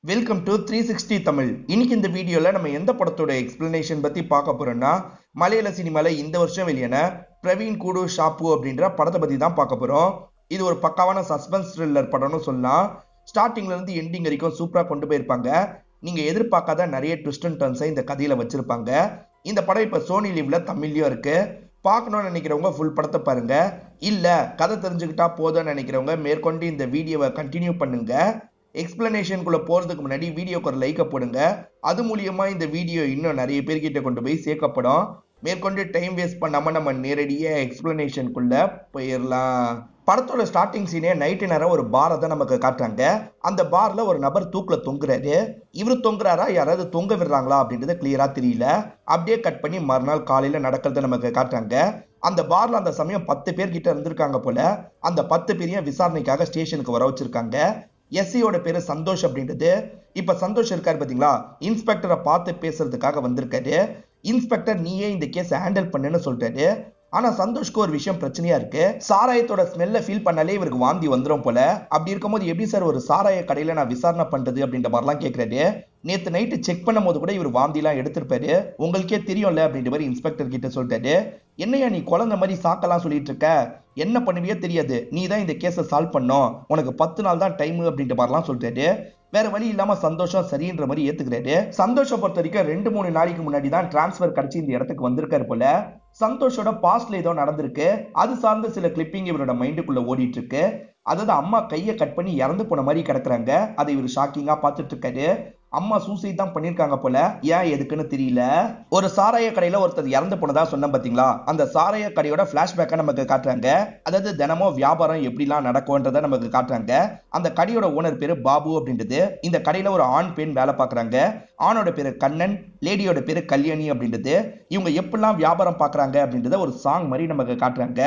Welcome to 360 Tamil. இன்னைக்கு இந்த வீடியோல நம்ம எந்த படத்தோட எக்ஸ்பிளனேஷன் பத்தி பார்க்க போறோம்னா, மலையாள சினிமால இந்த வருஷம் வெளியான பிரவீன் கூடு ஷாப்பு அப்படின்ற படத்தை பத்தி தான் பார்க்க போறோம். இது ஒரு பக்காவான சஸ்பென்ஸ் த்ரில்லர் படம்னு சொல்லலாம். ஸ்டார்டிங்ல இருந்து எண்டிங் வரைக்கும் சூப்பரா கொண்டு போயிருப்பாங்க. நீங்க எதிர்பார்க்காத நிறைய ட்விஸ்ட் அண்ட் டர்ன்ஸை இந்த கதையில வச்சிருப்பாங்க. இந்த படம் இப்ப சோனி லீவ்ல தமிழ்லயும் இருக்கு. பார்க்கணும்னு நினைக்கிறவங்க ஃபுல் படத்தை பாருங்க. இல்ல கதை தெரிஞ்சுக்கிட்டா போதும்னு நினைக்கிறவங்க மேற்கொண்டு இந்த வீடியோவை கண்டினியூ பண்ணுங்க. எக்ஸ்பிளனேஷனுக்குள்ள போறதுக்கு முன்னாடி வீடியோக்கு ஒரு லைக்கை போடுங்க. அது மூலியமா இந்த வீடியோ இன்னும் நிறைய பேர்கிட்ட கொண்டு போய் சேர்க்கப்படும். மேற்கொண்டு டைம் வேஸ்ட் பண்ணாம நம்ம நேரடியா எக்ஸ்பிளனேஷனுக்குள்ள போயிடலாம். படத்தோட ஸ்டார்டிங் சீனே நைட்டு நேரம் ஒரு பாரை தான் நமக்கு காட்டுறாங்க. அந்த பார்ல ஒரு நபர் தூக்குல தொங்குறாரு. இவரு தொங்குறாரா யாராவது தொங்க விடுறாங்களா அப்படின்றது கிளியரா தெரியல. அப்படியே கட் பண்ணி மறுநாள் காலையில நடக்கிறத நமக்கு காட்டுறாங்க. அந்த பார்ல அந்த சமயம் 10 பேர் கிட்ட இருந்திருக்காங்க போல. அந்த 10 பேரையும் விசாரணைக்காக ஸ்டேஷனுக்கு வர வச்சிருக்காங்க. எஸ்ஐயோட பேரு சந்தோஷ் அப்படின்றது. இப்ப சந்தோஷ் இருக்காரு பாத்தீங்களா, இன்ஸ்பெக்டரை பார்த்து பேசுறதுக்காக வந்திருக்காரு. இன்ஸ்பெக்டர் நீயே இந்த கேஸ் ஹேண்டில் பண்ணுன்னு சொல்றாரு. ஆனா சந்தோஷ்க்கு ஒரு விஷயம் பிரச்சனையா இருக்கு. சாராயத்தோட ஸ்மெல்ல ஃபீல் பண்ணாலே இவருக்கு வாந்தி வந்துடும் போல. அப்படி இருக்கும்போது எப்படி சார் ஒரு சாராய கடையில நான் விசாரணை பண்றது அப்படின்ற மாதிரிலாம் கேட்கிறாரு. நேத்து நைட்டு செக் பண்ணும் போது கூட இவர் வாந்தி எல்லாம் எடுத்திருப்பாரு, உங்களுக்கே தெரியும்ல அப்படின்ற மாதிரி இன்ஸ்பெக்டர் கிட்ட சொல்லிட்டாரு. என்னையா நீ குழந்தை மாதிரி சாக்கெல்லாம் சொல்லிட்டு இருக்க, என்ன பண்ணுவியே தெரியாது, நீ தான் இந்த கேஸை சால்வ் பண்ணும், உனக்கு 10 நாள் தான் டைம் அப்படின்ற மாதிரிலாம் சொல்லிட்டாரு. வேற வழி இல்லாம சந்தோஷம் சரின்ற மாதிரி ஏத்துக்கிறாரு. சந்தோஷம் பொறுத்த வரைக்கும் 2-3 நாளைக்கு முன்னாடி தான் டிரான்ஸ்பர் கிடைச்சி இந்த இடத்துக்கு வந்திருக்காரு போல. சந்தோஷோட பாஸ்ட்ல ஏதோ நடந்திருக்கு. அது சார்ந்த சில கிளிப்பிங் இவரோட மைண்டுக்குள்ள ஓடிட்டு இருக்கு. அதாவது அம்மா கையை கட் பண்ணி இறந்து போன மாதிரி கிடக்குறாங்க. அதை இவர் ஷாக்கிங்கா பார்த்துட்டு இருக்காரு. அம்மா சூசைட் தான் பண்ணிருக்காங்க போல. ஏன் எதுக்குன்னு தெரியல. ஒரு சாராய கடையில ஒருத்தர் இறந்து போனதா சொன்ன பாத்தீங்களா, அந்த சாராய கடையோட பிளாஷ்பேக்கை நமக்கு காட்டுறாங்க. அதாவது தினமும் வியாபாரம் எப்படிலாம் நடக்கும்ன்றத நமக்கு காட்டுறாங்க. அந்த கடையோட ஓனர் பேரு பாபு அப்படின்றது. இந்த கடையில ஒரு ஆண் பெண் வேலை பார்க்கறாங்க. ஆணோட பேரு கண்ணன், லேடியோட பேரு கல்யாணி அப்படின்றது. இவங்க எப்படிலாம் வியாபாரம் பாக்குறாங்க அப்படின்றத ஒரு சாங் மாதிரி நமக்கு காட்டுறாங்க.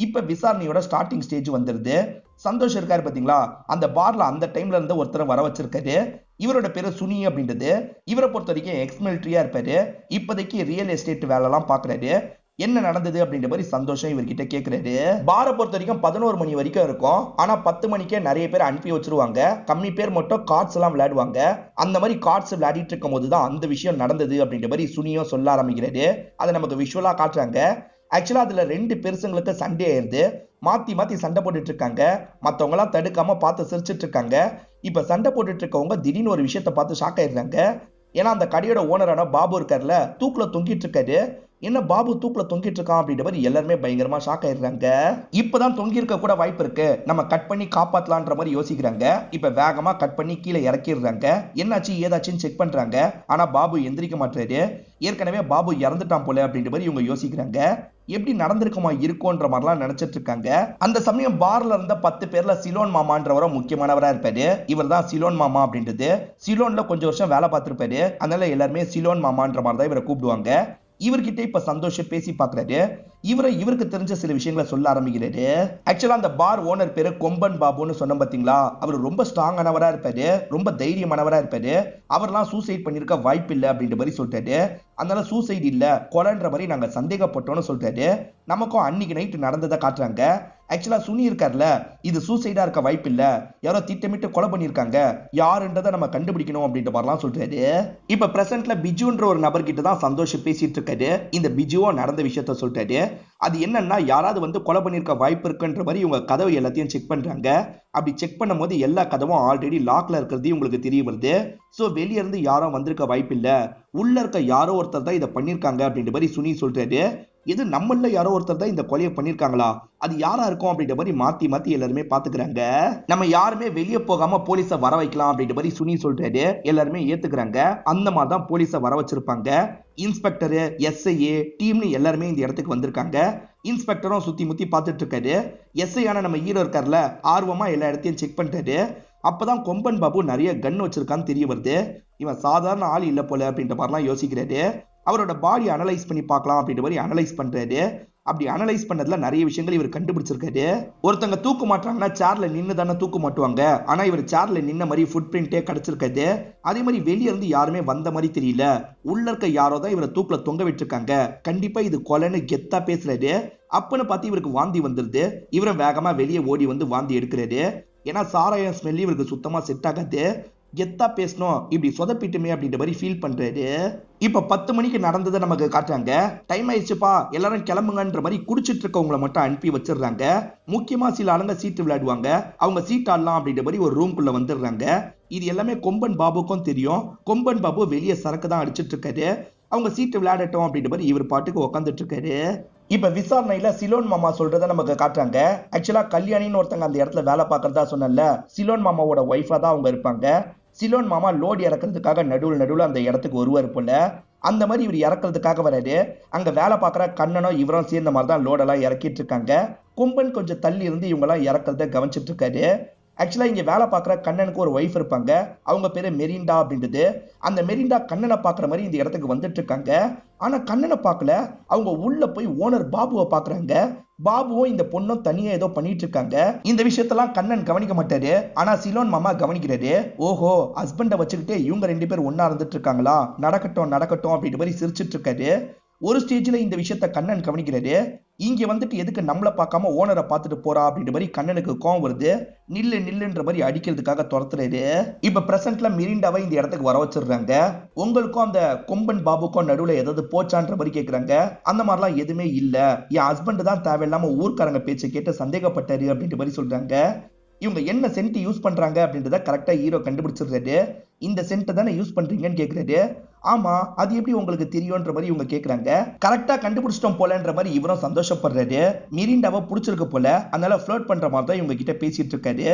இப்ப விசாரணையோட ஸ்டார்டிங் ஸ்டேஜ் வந்துருது. சந்தோஷ் இருக்காரு பாத்தீங்களா, அந்த பார்ல அந்த டைம்ல இருந்து ஒருத்தரை வர வச்சிருக்காரு. இவரோட பேரு சுனி அப்படின்றது. இவரை பொறுத்த வரைக்கும் எக்ஸ் மிலிட்டரியா இருப்பாரு. இப்போதைக்கு ரியல் எஸ்டேட் வேலை எல்லாம் பாக்குறாரு. என்ன நடந்தது அப்படின்ற மாதிரி சந்தோஷம் இவர்கிட்ட கேட்கிறாரு. பாரை பொறுத்த வரைக்கும் 11 மணி வரைக்கும் இருக்கும். ஆனா 10 மணிக்கே நிறைய பேர் அனுப்பி வச்சிருவாங்க. கம்மி பேர் மட்டும் கார்ட்ஸ் எல்லாம் விளையாடுவாங்க. அந்த மாதிரி கார்ட்ஸ் விளையாடிட்டு இருக்கும் போதுதான் அந்த விஷயம் நடந்தது அப்படின்ற மாதிரி சுனியும் சொல்ல ஆரம்பிக்கிறாரு. அதை நமக்கு விஷுவலா காட்டுறாங்க. ஆக்சுவலா அதுல 2 பெருசுங்களுக்கு சண்டே ஆயிருது. மாத்தி மாத்தி சண்டை போட்டுட்டு இருக்காங்க. மத்தவங்க எல்லாம் தடுக்காம பார்த்து சிரிச்சிட்டு இருக்காங்க. இப்ப சண்டை போட்டுட்டு இருக்கவங்க திடீர்னு ஒரு விஷயத்த பார்த்து ஷாக் ஆயிடுறாங்க. ஏன்னா அந்த கடையோட ஓனரான பாபு இருக்காருல, தூக்குல தொங்கிட்டு இருக்காரு. என்ன பாபு தூக்குல தொங்கிட்டு இருக்கான் அப்படின்ற மாதிரி எல்லாருமே பயங்கரமா ஷாக் ஆயிடுறாங்க. இப்பதான் தொங்கி இருக்க கூட வாய்ப்பு இருக்கு, நம்ம கட் பண்ணி காப்பாத்தலான்ற மாதிரி யோசிக்கிறாங்க. இப்ப வேகமா கட் பண்ணி கீழே இறக்கிடுறாங்க. என்னாச்சு ஏதாச்சுன்னு செக் பண்றாங்க. ஆனா பாபு எந்திரிக்க மாட்டாரு. ஏற்கனவே பாபு இறந்துட்டான் போல அப்படின்ற மாதிரி இவங்க யோசிக்கிறாங்க. எப்படி நடந்திருக்குமா இருக்கும்ன்ற மாதிரிலாம் நினைச்சிட்டு இருக்காங்க. அந்த சமயம் பார்ல இருந்த 10 பேர்ல சிலோன் மாமான்றவரை முக்கியமானவரா இருப்பாரு. இவர் தான் சிலோன் மாமா அப்படின்றது. சிலோன்ல கொஞ்சம் வருஷம் வேலை பார்த்திருப்பாரு. அதனால எல்லாருமே சிலோன் மாமான்ற மாதிரி தான் இவரை கூப்பிடுவாங்க. இவர்கிட்ட இப்ப சந்தோஷம் பேசி பாக்குறாரு. இவருக்கு தெரிஞ்ச சில விஷயங்களை சொல்ல ஆரம்பிக்கிறாரு. ஆக்சுவலா அந்த பார் ஓனர் பேரு கொம்பன் பாபுன்னு சொன்ன பாத்தீங்களா, அவர் ரொம்ப ஸ்ட்ராங்கானவரா இருப்பாரு, ரொம்ப தைரியமானவரா இருப்பாரு. அவர்லாம் சூசைட் பண்ணிருக்க வாய்ப்பு இல்லை அப்படின்ற மாதிரி சொல்லிட்டாரு. அதனால சூசைட் இல்ல கொலைன்ற மாதிரி நாங்க சந்தேகப்பட்டோம்னு சொல்லிட்டாரு. நமக்கும் அன்னைக்கு நைட்டு நடந்ததை காட்டுறாங்க. ஆக்சுவலா சுனி இருக்காருல, இது சூசைடா இருக்க வாய்ப்பு இல்ல, யாரோ திட்டமிட்டு கொலை பண்ணிருக்காங்க, யாருன்றதை நம்ம கண்டுபிடிக்கணும் அப்படின்ற மாதிரிலாம் சொல்றாரு. இப்ப பிரசன்ட்ல பிஜுன்ற ஒரு நபர்கிட்ட தான் சந்தோஷ் பேசிட்டு இருக்காரு. இந்த பிஜுவோ நடந்த விஷயத்த சொல்லிட்டாரு. அது என்னன்னா, யாராவது வந்து கொலை பண்ணிருக்க வாய்ப்பு இருக்குன்ற மாதிரி இவங்க கதவு எல்லாத்தையும் செக் பண்றாங்க. அப்படி செக் பண்ணும் போது எல்லா கதவும் ஆல்ரெடி லாக்ல இருக்கிறது உங்களுக்கு தெரிய வருது. சோ வெளிய இருந்து யாரும் வந்திருக்க வாய்ப்பு இல்ல, உள்ள இருக்க யாரோ ஒருத்தர் தான் இதை பண்ணிருக்காங்க அப்படின்ற மாதிரி சுனி சொல்றாரு. இது நம்மள யாரோ ஒருத்தர் தான் இந்த கொலையை பண்ணிருக்காங்களா, அது யாரா இருக்கும் அப்படின்ற மாதிரி மாத்தி மாத்தி எல்லாருமே பாத்துக்கிறாங்க. நம்ம யாருமே வெளியே போகாம போலீஸை வர வைக்கலாம் அப்படின்ற மாதிரி சுனி சொல்றாரு. எல்லாருமே ஏத்துக்கிறாங்க. அந்த மாதிரி தான் போலீஸை வர வச்சிருப்பாங்க. இன்ஸ்பெக்டர், எஸ்ஐஏ டீம்னு எல்லாருமே இந்த இடத்துக்கு வந்திருக்காங்க. இன்ஸ்பெக்டரும் சுத்தி முத்தி பார்த்துட்டு இருக்காரு. எஸ்ஐ ஆன நம்ம ஹீரோ இருக்காருல, ஆர்வமா எல்லா இடத்தையும் செக் பண்ணிட்டாரு. அப்பதான் கொம்பன் பாபு நிறைய கன் வச்சிருக்கான்னு தெரிய வருது. இவன் சாதாரண ஆள் இல்ல போல அப்படின்ற மாதிரிலாம் யோசிக்கிறாரு. அவரோட பாடி அனலைஸ் பண்ணி பார்க்கலாம் அப்படின்ற மாதிரி அனலைஸ் பண்றாரு. அப்படி அனலைஸ் பண்ணதுல நிறைய விஷயங்கள் இவர் கண்டுபிடிச்சிருக்காரு. ஒருத்தங்க தூக்கு மாட்டாங்கன்னா சேர்ல நின்று தானே தூக்கு மாட்டுவாங்க. ஆனா இவர் சேர்ல நின்ன மாதிரி ஃபுட் பிரிண்டே கிடைச்சிருக்காது. அதே மாதிரி வெளியே இருந்து யாருமே வந்த மாதிரி தெரியல. உள்ள இருக்க யாரோ தான் இவரை தூக்குல தொங்க விட்டுருக்காங்க. கண்டிப்பா இது கொலைன்னு கெத்தா பேசுறாரு. அப்பன்னு பார்த்து இவருக்கு வாந்தி வந்துருது. இவரை வேகமா வெளியே ஓடி வந்து வாந்தி எடுக்கிறாரு. ஏன்னா சாராயம் ஸ்மெல் இவருக்கு சுத்தமா செட் ஆகாது. கெத்தா பேசணும், இப்படி சொதப்பிட்டுமே அப்படின்ற மாதிரி ஃபீல் பண்றாரு. இப்ப 10 மணிக்கு நடந்ததை நமக்கு காட்டுறாங்க. டைம் ஆயிடுச்சுப்பா, எல்லாரும் கிளம்புங்கன்ற மாதிரி குடிச்சிட்டு இருக்கவங்களை மட்டும் அனுப்பி வச்சிடுறாங்க. முக்கியமா சில ஆளுங்க சீட்டு விளையாடுவாங்க, அவங்க சீட் ஆடலாம் அப்படின்ற மாதிரி ஒரு ரூம்குள்ள வந்துடுறாங்க. இது எல்லாமே கொம்பன் பாபுக்கும் தெரியும். கொம்பன் பாபு வெளியே சரக்கு தான் அடிச்சிட்டு இருக்காரு. அவங்க சீட்டு விளையாடட்டும் அப்படின்ற மாதிரி இவர் பாட்டுக்கு உட்காந்துட்டு இருக்காரு. இப்ப விசாரணையில சிலோன் மாமா சொல்றதை நமக்கு காட்டுறாங்க. ஆக்சுவலா கல்யாணின்னு ஒருத்தங்க அந்த இடத்துல வேலை பார்க்கறதா சொன்னல, சிலோன் மாமாவோட ஒய்ஃபா தான் அவங்க இருப்பாங்க. சிலோன் மாமா லோடு இறக்குறதுக்காக நடுவுல அந்த இடத்துக்கு வருவார் போல. அந்த மாதிரி இவர் இறக்குறதுக்காக வராரு. அங்க வேலை பார்க்குற கண்ணனும் இவரும் சேர்ந்த மாதிரி தான் லோடெல்லாம் இறக்கிட்டு இருக்காங்க. கொம்பன் கொஞ்சம் தள்ளி இருந்து இவங்க எல்லாம் இறக்குறத கவனிச்சிட்டு இருக்காரு. ஆக்சுவலா இங்க வேலை பார்க்குற கண்ணனுக்கு ஒரு ஒய்ஃப் இருப்பாங்க. அவங்க பேரு மெரிண்டா அப்படின்றது. அந்த மெரிண்டா கண்ணனை பார்க்குற மாதிரி இந்த இடத்துக்கு வந்துட்டு இருக்காங்க. ஆனா கண்ணனை பார்க்கல, அவங்க உள்ள போய் ஓனர் பாபுவை பார்க்குறாங்க. பாபுவும் இந்த பொண்ணும் தனியா ஏதோ பண்ணிட்டு இருக்காங்க. இந்த விஷயத்தெல்லாம் கண்ணன் கவனிக்க மாட்டாரு. ஆனா சிலோன் மாமா கவனிக்கிறாரு. ஓஹோ, ஹஸ்பண்டை வச்சுக்கிட்டு இவங்க 2 பேர் ஒன்னா இருந்துட்டு இருக்காங்களா, நடக்கட்டும் நடக்கட்டும் அப்படின்ற மாதிரி சிரிச்சிட்டு இருக்காரு. ஒரு ஸ்டேஜ்ல இந்த விஷயத்த கண்ணன் கவனிக்கிறாரு. இங்க வந்துட்டு எதுக்கு நம்மளை பார்க்காம ஓனரை பார்த்துட்டு போறா அப்படின்ற மாதிரி கண்ணனுக்கு கோவம் வருது. நில்லுன்ற மாதிரி அடிக்கிறதுக்காக துரத்துறாரு. இப்ப பிரசன்ட்ல மிரிண்டாவை இந்த இடத்துக்கு வர வச்சிடுறாங்க. உங்களுக்கும் அந்த கொம்பன் பாபுக்கும் நடுவுல ஏதாவது போச்சான்ற மாதிரி கேக்குறாங்க. அந்த மாதிரிலாம் எதுவுமே இல்ல, என் ஹஸ்பண்ட் தான் தேவையில்லாம ஊர்க்காரங்க பேச்சை கேட்டு சந்தேகப்பட்டாரு அப்படின்ற மாதிரி சொல்றாங்க. இவங்க என்ன சென்ட் யூஸ் பண்றாங்க அப்படின்றத கரெக்டா ஹீரோ கண்டுபிடிச்சிடுறாரு. இந்த சென்ட் தானே யூஸ் பண்றீங்கன்னு கேக்குறாரு. ஆமா, அது எப்படி உங்களுக்கு தெரியும்ன்ற மாதிரி இவங்க கேக்குறாங்க. கரெக்டா கண்டுபிடிச்சிட்டோம் போலன்ற மாதிரி இவரும் சந்தோஷப்படுறாரு. மிரிண்டாவை பிடிச்சிருக்கு போல, அதனால ஃப்ளர்ட் பண்ற மாதிரி தான் இவங்க கிட்ட பேசிட்டு இருக்காரு.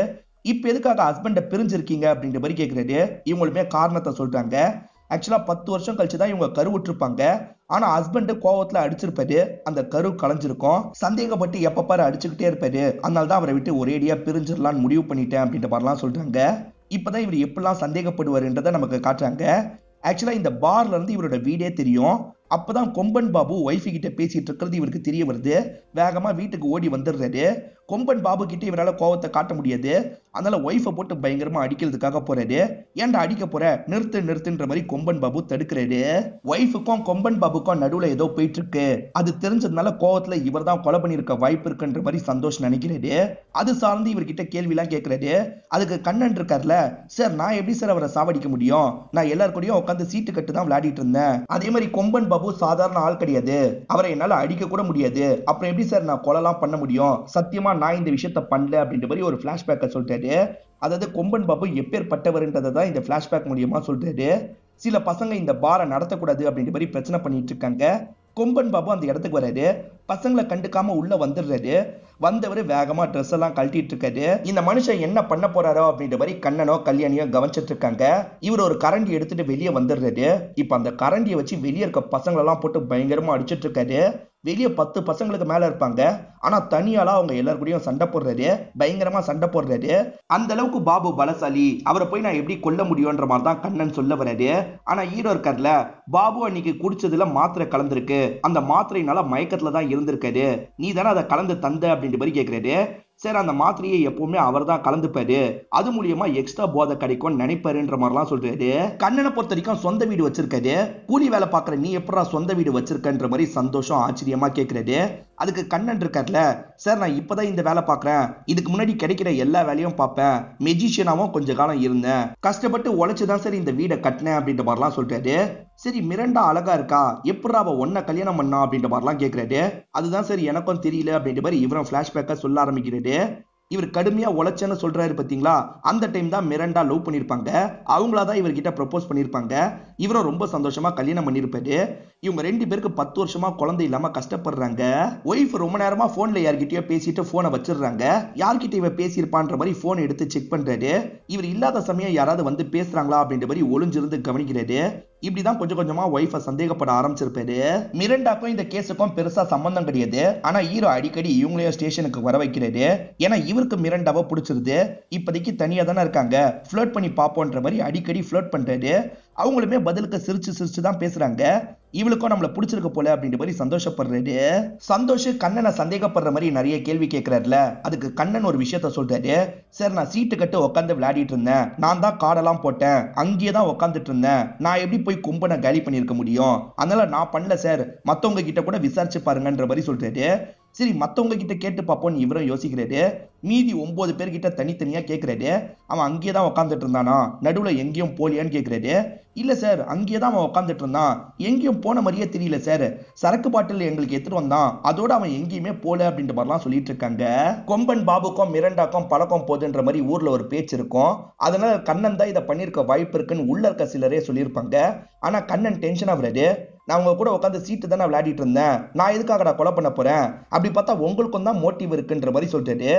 இப்ப எதுக்காக ஹஸ்பண்ட பிரிஞ்சிருக்கீங்க அப்படின்ற மாதிரி கேக்குறாரு. இவங்களுமே காரணத்தை சொல்றாங்க. ஆக்சுவலா 10 வருஷம் கழிச்சு தான் இவங்க கருவுற்றிருப்பாங்க. ஆனா ஹஸ்பண்ட் கோவத்துல அடிச்சிருப்பாரு, அந்த கரு கலைஞ்சிருக்கும். சந்தேகப்பட்டு எப்ப பாரு அடிச்சுக்கிட்டே இருப்பாரு. அதனால தான் அவரை விட்டு ஒரேடியா பிரிஞ்சிடலான்னு முடிவு பண்ணிட்டேன் அப்படின்ற மாதிரிலாம் சொல்றாங்க. இப்பதான் இவர் எப்படிலாம் சந்தேகப்படுவாருன்றதை நமக்கு காட்டுறாங்க. ஆக்சுவலா இந்த பார்ல இருந்து இவரோட வீடே தெரியும். அப்பதான் கொம்பன் பாபு ஒய்ஃபு கிட்ட பேசிட்டு இருக்கிறது இவருக்கு தெரிய வருது. வேகமா வீட்டுக்கு ஓடி வந்துடுறாரு. கொம்பன் பாபு கிட்ட இவரால் கோவத்தை காட்ட முடியாது. அதனால ஒய்ஃபை போட்டு பயங்கரமா அடிக்கிறதுக்காக போறாரு. ஏன்டா அடிக்க போற, நிறுத்துன்ற மாதிரி கொம்பன் பாபு தடுக்கிறாரு. ஒய்ஃபுக்கும் கொம்பன் பாபுக்கும் நடுவுல ஏதோ போயிட்டு இருக்கு. அது தெரிஞ்சதுனால கோவத்துல இவர் தான் கொலை பண்ணிருக்க வாய்ப்பு இருக்குன்ற மாதிரி சந்தோஷம் நினைக்கிறாரு. அது சார்ந்து இவர்கிட்ட கேள்வி எல்லாம் கேட்கிறாரு. அதுக்கு கண்ணன் இருக்காருல, சார் நான் எப்படி சார் அவரை சாவடிக்க முடியும், நான் எல்லாரும் கூடயும் உட்காந்து சீட்டு கட்டு தான் விளையாடிட்டு இருந்தேன். அதே மாதிரி கொம்பன் பாபு சாதாரண ஆள் கிடையாது, அவரை என்னால அடிக்க கூட முடியாது, அப்புறம் எப்படி சார் நான் கொலைலாம் பண்ண முடியும், சத்தியமா நான் இந்த விஷயத்த பண்ணல அப்படின்ற மாதிரி ஒரு பிளாஷ்பேக்கை சொல்லிட்டாரு. அதாவது கொம்பன் பாபு எப்பேற்பட்டவர்ன்றதை தான் இந்த பிளாஷ்பேக் மூலியமா சொல்றாரு. சில பசங்க இந்த பாரை நடத்தக்கூடாது அப்படின்ற மாதிரி பிரச்சனை பண்ணிட்டு இருக்காங்க. கொம்பன் பாபு அந்த இடத்துக்கு வராரு. பசங்களை கண்டுக்காம உள்ள வந்துடுறாரு. வந்தவர் வேகமா ட்ரெஸ் எல்லாம் கழட்டிட்டு இருக்காரு. இந்த மனுஷன் என்ன பண்ண போறாரோ அப்படின்ற மாதிரி கண்ணனோ கல்யாணியோ கவனிச்சிட்டு இருக்காங்க. இவர் ஒரு கரண்டி எடுத்துட்டு வெளியே வந்துடுறாரு. இப்ப அந்த கரண்டியை வச்சு வெளியே இருக்க பசங்களெல்லாம் போட்டு பயங்கரமா அடிச்சிட்டு இருக்காரு. வெளியே 10 பசங்களுக்கு மேல இருப்பாங்க. ஆனா தனியால அவங்க எல்லாரு கூடயும் சண்டை போடுறாரு. பயங்கரமா சண்டை போடுறாரு. அந்த அளவுக்கு பாபு பலசாலி, அவரை போய் நான் எப்படி கொல்ல முடியும்ன்ற மாதிரி தான் கண்ணன் சொல்ல வராரு. ஆனா ஹீரோ இருக்கார்ல, பாபு அன்னைக்கு குடிச்சதுல மாத்திரை கலந்துருக்கு, அந்த மாத்திரையினால மயக்கத்துல தான் இருந்திருக்காரு, நீ தானே அதை கலந்து தந்த அப்படின்ற மாதிரி கேட்கிறாரு. சார் அந்த மாத்திரையை எப்பவுமே அவர் தான் கலந்துப்பாரு, அது மூலியமா எக்ஸ்ட்ரா போதை கிடைக்கும் நினைப்பாருன்ற மாதிரிலாம் சொல்றாரு. கண்ணனை பொறுத்த வரைக்கும் சொந்த வீடு வச்சிருக்காரு. கூலி வேலை பாக்குற நீ எப்படா சொந்த வீடு வச்சிருக்கன்ற மாதிரி சந்தோஷம் ஆச்சரியமா கேட்கிறாரு. அதுக்கு கண்ணன் இருக்கார்ல, சார் நான் இப்பதான் இந்த வேலை பார்க்கறேன், இதுக்கு முன்னாடி கிடைக்கிற எல்லா வேலையும் பார்ப்பேன், மெஜிஷியனாவும் கொஞ்ச காலம் இருந்தேன், கஷ்டப்பட்டு உழைச்சுதான் சார் இந்த வீடை கட்டினேன் அப்படின்ற மாதிரிலாம் சொல்றாரு. சரி மிரண்டா அழகா இருக்கா, எப்படா அவ ஒன்ன கல்யாணம் பண்ணா அப்படின்ற மாதிரிலாம் கேட்கிறாரு. அதுதான் சரி எனக்கும் தெரியல அப்படின்ற மாதிரி இவரும் பிளாஷ்பேக்கா சொல்ல ஆரம்பிக்கிறாரு. இவர் கடுமையா உழைச்சேன்னு சொல்றாரு பாத்தீங்களா, அந்த டைம் தான் மிரண்டா லவ் பண்ணிருப்பாங்க. அவங்களாதான் இவர்கிட்ட ப்ரப்போஸ் பண்ணிருப்பாங்க. இவரும் ரொம்ப சந்தோஷமா கல்யாணம் பண்ணிருப்பாரு. இவங்க 2 பேருக்கு 10 வருஷமா குழந்தை இல்லாம கஷ்டப்படுறாங்க. ஒய்ஃப் ரொம்ப நேரமா போன்ல யார்கிட்டயோ பேசிட்டு போனை வச்சிடுறாங்க. யார்கிட்ட இவ பேசியிருப்பான்ற மாதிரி போன் எடுத்து செக் பண்றாரு. இவர் இல்லாத சமயம் யாராவது வந்து பேசுறாங்களா அப்படின்ற மாதிரி ஒளிஞ்சிருந்து கவனிக்கிறாரு. இப்படிதான் கொஞ்சம் கொஞ்சமா ஒய்ஃபை சந்தேகப்பட ஆரம்பிச்சிருப்பாரு. மிரண்டாக்கும் இந்த கேஸுக்கும் பெருசா சம்பந்தம் கிடையாது. ஆனா ஹீரோ அடிக்கடி இவங்களையும் ஸ்டேஷனுக்கு வர வைக்கிறாரு. ஏன்னா இவருக்கு மிரண்டாவை பிடிச்சிருது. இப்போதைக்கு தனியா தானே இருக்காங்க, ஃப்ளர்ட் பண்ணி பாப்போன்ற மாதிரி அடிக்கடி ஃப்ளர்ட் பண்றாரு. அவங்களுமே பதிலுக்கு சிரிச்சு தான் பேசுறாங்க. இவளுக்கும் நம்மள பிடிச்சிருக்க போல அப்படின்ற மாதிரி சந்தோஷப்படுறாரு. சந்தோஷ் கண்ணனை சந்தேகப்படுற மாதிரி நிறைய கேள்வி கேட்கிறாருல, அதுக்கு கண்ணன் ஒரு விஷயத்த சொல்றாரு. சார் நான் சீட்டு கட்டு உட்காந்து விளையாடிட்டு இருந்தேன், நான் தான் கார்டெல்லாம் போட்டேன், அங்கேயே தான் உட்காந்துட்டு இருந்தேன், நான் எப்படி போய் கும்பனை காலி பண்ணியிருக்க முடியும், அதனால நான் பண்ணல சார், மத்தவங்க கிட்ட கூட விசாரிச்சு பாருங்கன்ற மாதிரி சொல்றாரு. சரி மத்தவங்க கிட்ட கேட்டு பார்ப்போம்னு இவரும் யோசிக்கிறாரு. மீதி 9 பேர்கிட்ட தனித்தனியா கேட்கிறாரு. அவன் அங்கேயே தான் உட்காந்துட்டு இருந்தானா, நடுவுல எங்கேயும் போலியான்னு கேட்கிறாரு. இல்ல சார், அங்கேயே தான் அவன் உட்காந்துட்டு இருந்தான், எங்கேயும் போன மாதிரியே தெரியல சார், சரக்கு பாட்டில் எங்களுக்கு எடுத்துட்டு வந்தான், அதோட அவன் எங்கேயுமே போல அப்படின்ற மாதிரிலாம் சொல்லிட்டு இருக்காங்க. கொம்பன் பாபுக்கும் மிரண்டாக்கும் பழக்கம் போதுன்ற மாதிரி ஊர்ல ஒரு பேச்சு இருக்கும். அதனால கண்ணன் தான் இதை பண்ணிருக்க வாய்ப்பு இருக்குன்னு உள்ள இருக்க சிலரே சொல்லியிருப்பாங்க. ஆனா கண்ணன் டென்ஷன் ஆகுறாரு. நான் உங்க கூட உட்காந்து சீட்டு தானே விளையாடிட்டு இருந்தேன், நான் எதுக்காக கொலை பண்ண போறேன், அப்படி பார்த்தா உங்களுக்கும் தான் மோட்டிவ் இருக்குன்ற மாதிரி சொல்லிட்டு.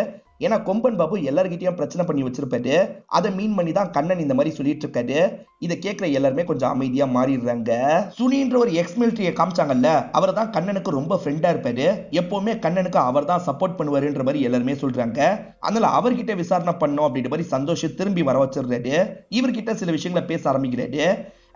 ஏன்னா கொம்பன் பாபு எல்லார்கிட்டயும் பிரச்சனை பண்ணி வச்சிருப்பாரு. அதை மீன் பண்ணி தான் கண்ணன் இந்த மாதிரி சொல்லிட்டு இருக்காரு. இதை கேட்கிற எல்லாருமே கொஞ்சம் அமைதியா மாறிடுறாங்க. சுனின்ற ஒரு எக்ஸ் மிலிட்டரியை காமிச்சாங்கல்ல, அவர் தான் கண்ணனுக்கு ரொம்ப ஃப்ரெண்டா இருப்பாரு. எப்பவுமே கண்ணனுக்கு அவர் தான் சப்போர்ட் பண்ணுவாருன்ற மாதிரி எல்லாருமே சொல்றாங்க. அதனால அவர்கிட்ட விசாரணை பண்ணோம் அப்படின்ற மாதிரி சந்தோஷ் திரும்பி வர வச்சிடுறாரு. இவர்கிட்ட சில விஷயங்களை பேச ஆரம்பிக்கிறாரு.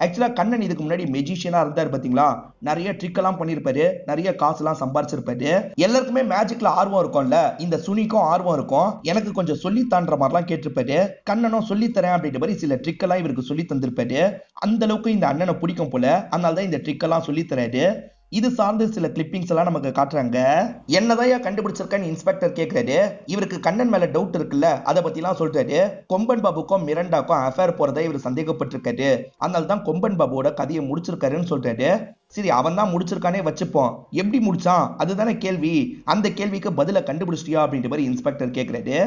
ஆக்சுவலா கண்ணன் இதுக்கு முன்னாடி மெஜிஷியனா இருந்தாரு பாத்தீங்களா, நிறைய ட்ரிக் எல்லாம் பண்ணிருப்பாரு, நிறைய காசு எல்லாம் சம்பாரிச்சிருப்பாரு. எல்லாருக்குமே மேஜிக்ல ஆர்வம் இருக்கும்ல, இந்த சுனிக்கும் ஆர்வம் இருக்கும். எனக்கு கொஞ்சம் சொல்லித்தான்ற மாதிரிலாம் கேட்டிருப்பாரு. கண்ணனும் சொல்லித்தரேன் அப்படின்ற மாதிரி சில ட்ரிக் எல்லாம் இவருக்கு சொல்லி தந்திருப்பாரு. அந்த அளவுக்கு இந்த அண்ணனை பிடிக்கும் போல, அதனாலதான் இந்த ட்ரிக் எல்லாம் சொல்லித்தராரு. இது சார்ந்து சில கிளிப்பிங்ஸ் எல்லாம் நமக்கு காட்டுறாங்க. என்னதான் கண்டுபிடிச்சிருக்கேன்னு இன்ஸ்பெக்டர் கேட்கிறாரு. இவருக்கு கண்ணன் மேல டவுட் இருக்குல்ல, அதை பத்தி எல்லாம் சொல்றாரு. கொம்பன் பாபுக்கும் மிரண்டாக்கும் அஃபேர் போறதா இவர் சந்தேகப்பட்டிருக்காரு. அதனால தான் கொம்பன் பாபுவோட கதையை முடிச்சிருக்காருன்னு சொல்றாரு. சரி, அவன் தான் முடிச்சிருக்கானே வச்சுப்போம், எப்படி முடிச்சான் அதுதானே கேள்வி, அந்த கேள்விக்கு பதில கண்டுபிடிச்சிட்டியா அப்படின்ற மாதிரி இன்ஸ்பெக்டர் கேட்கிறாரு.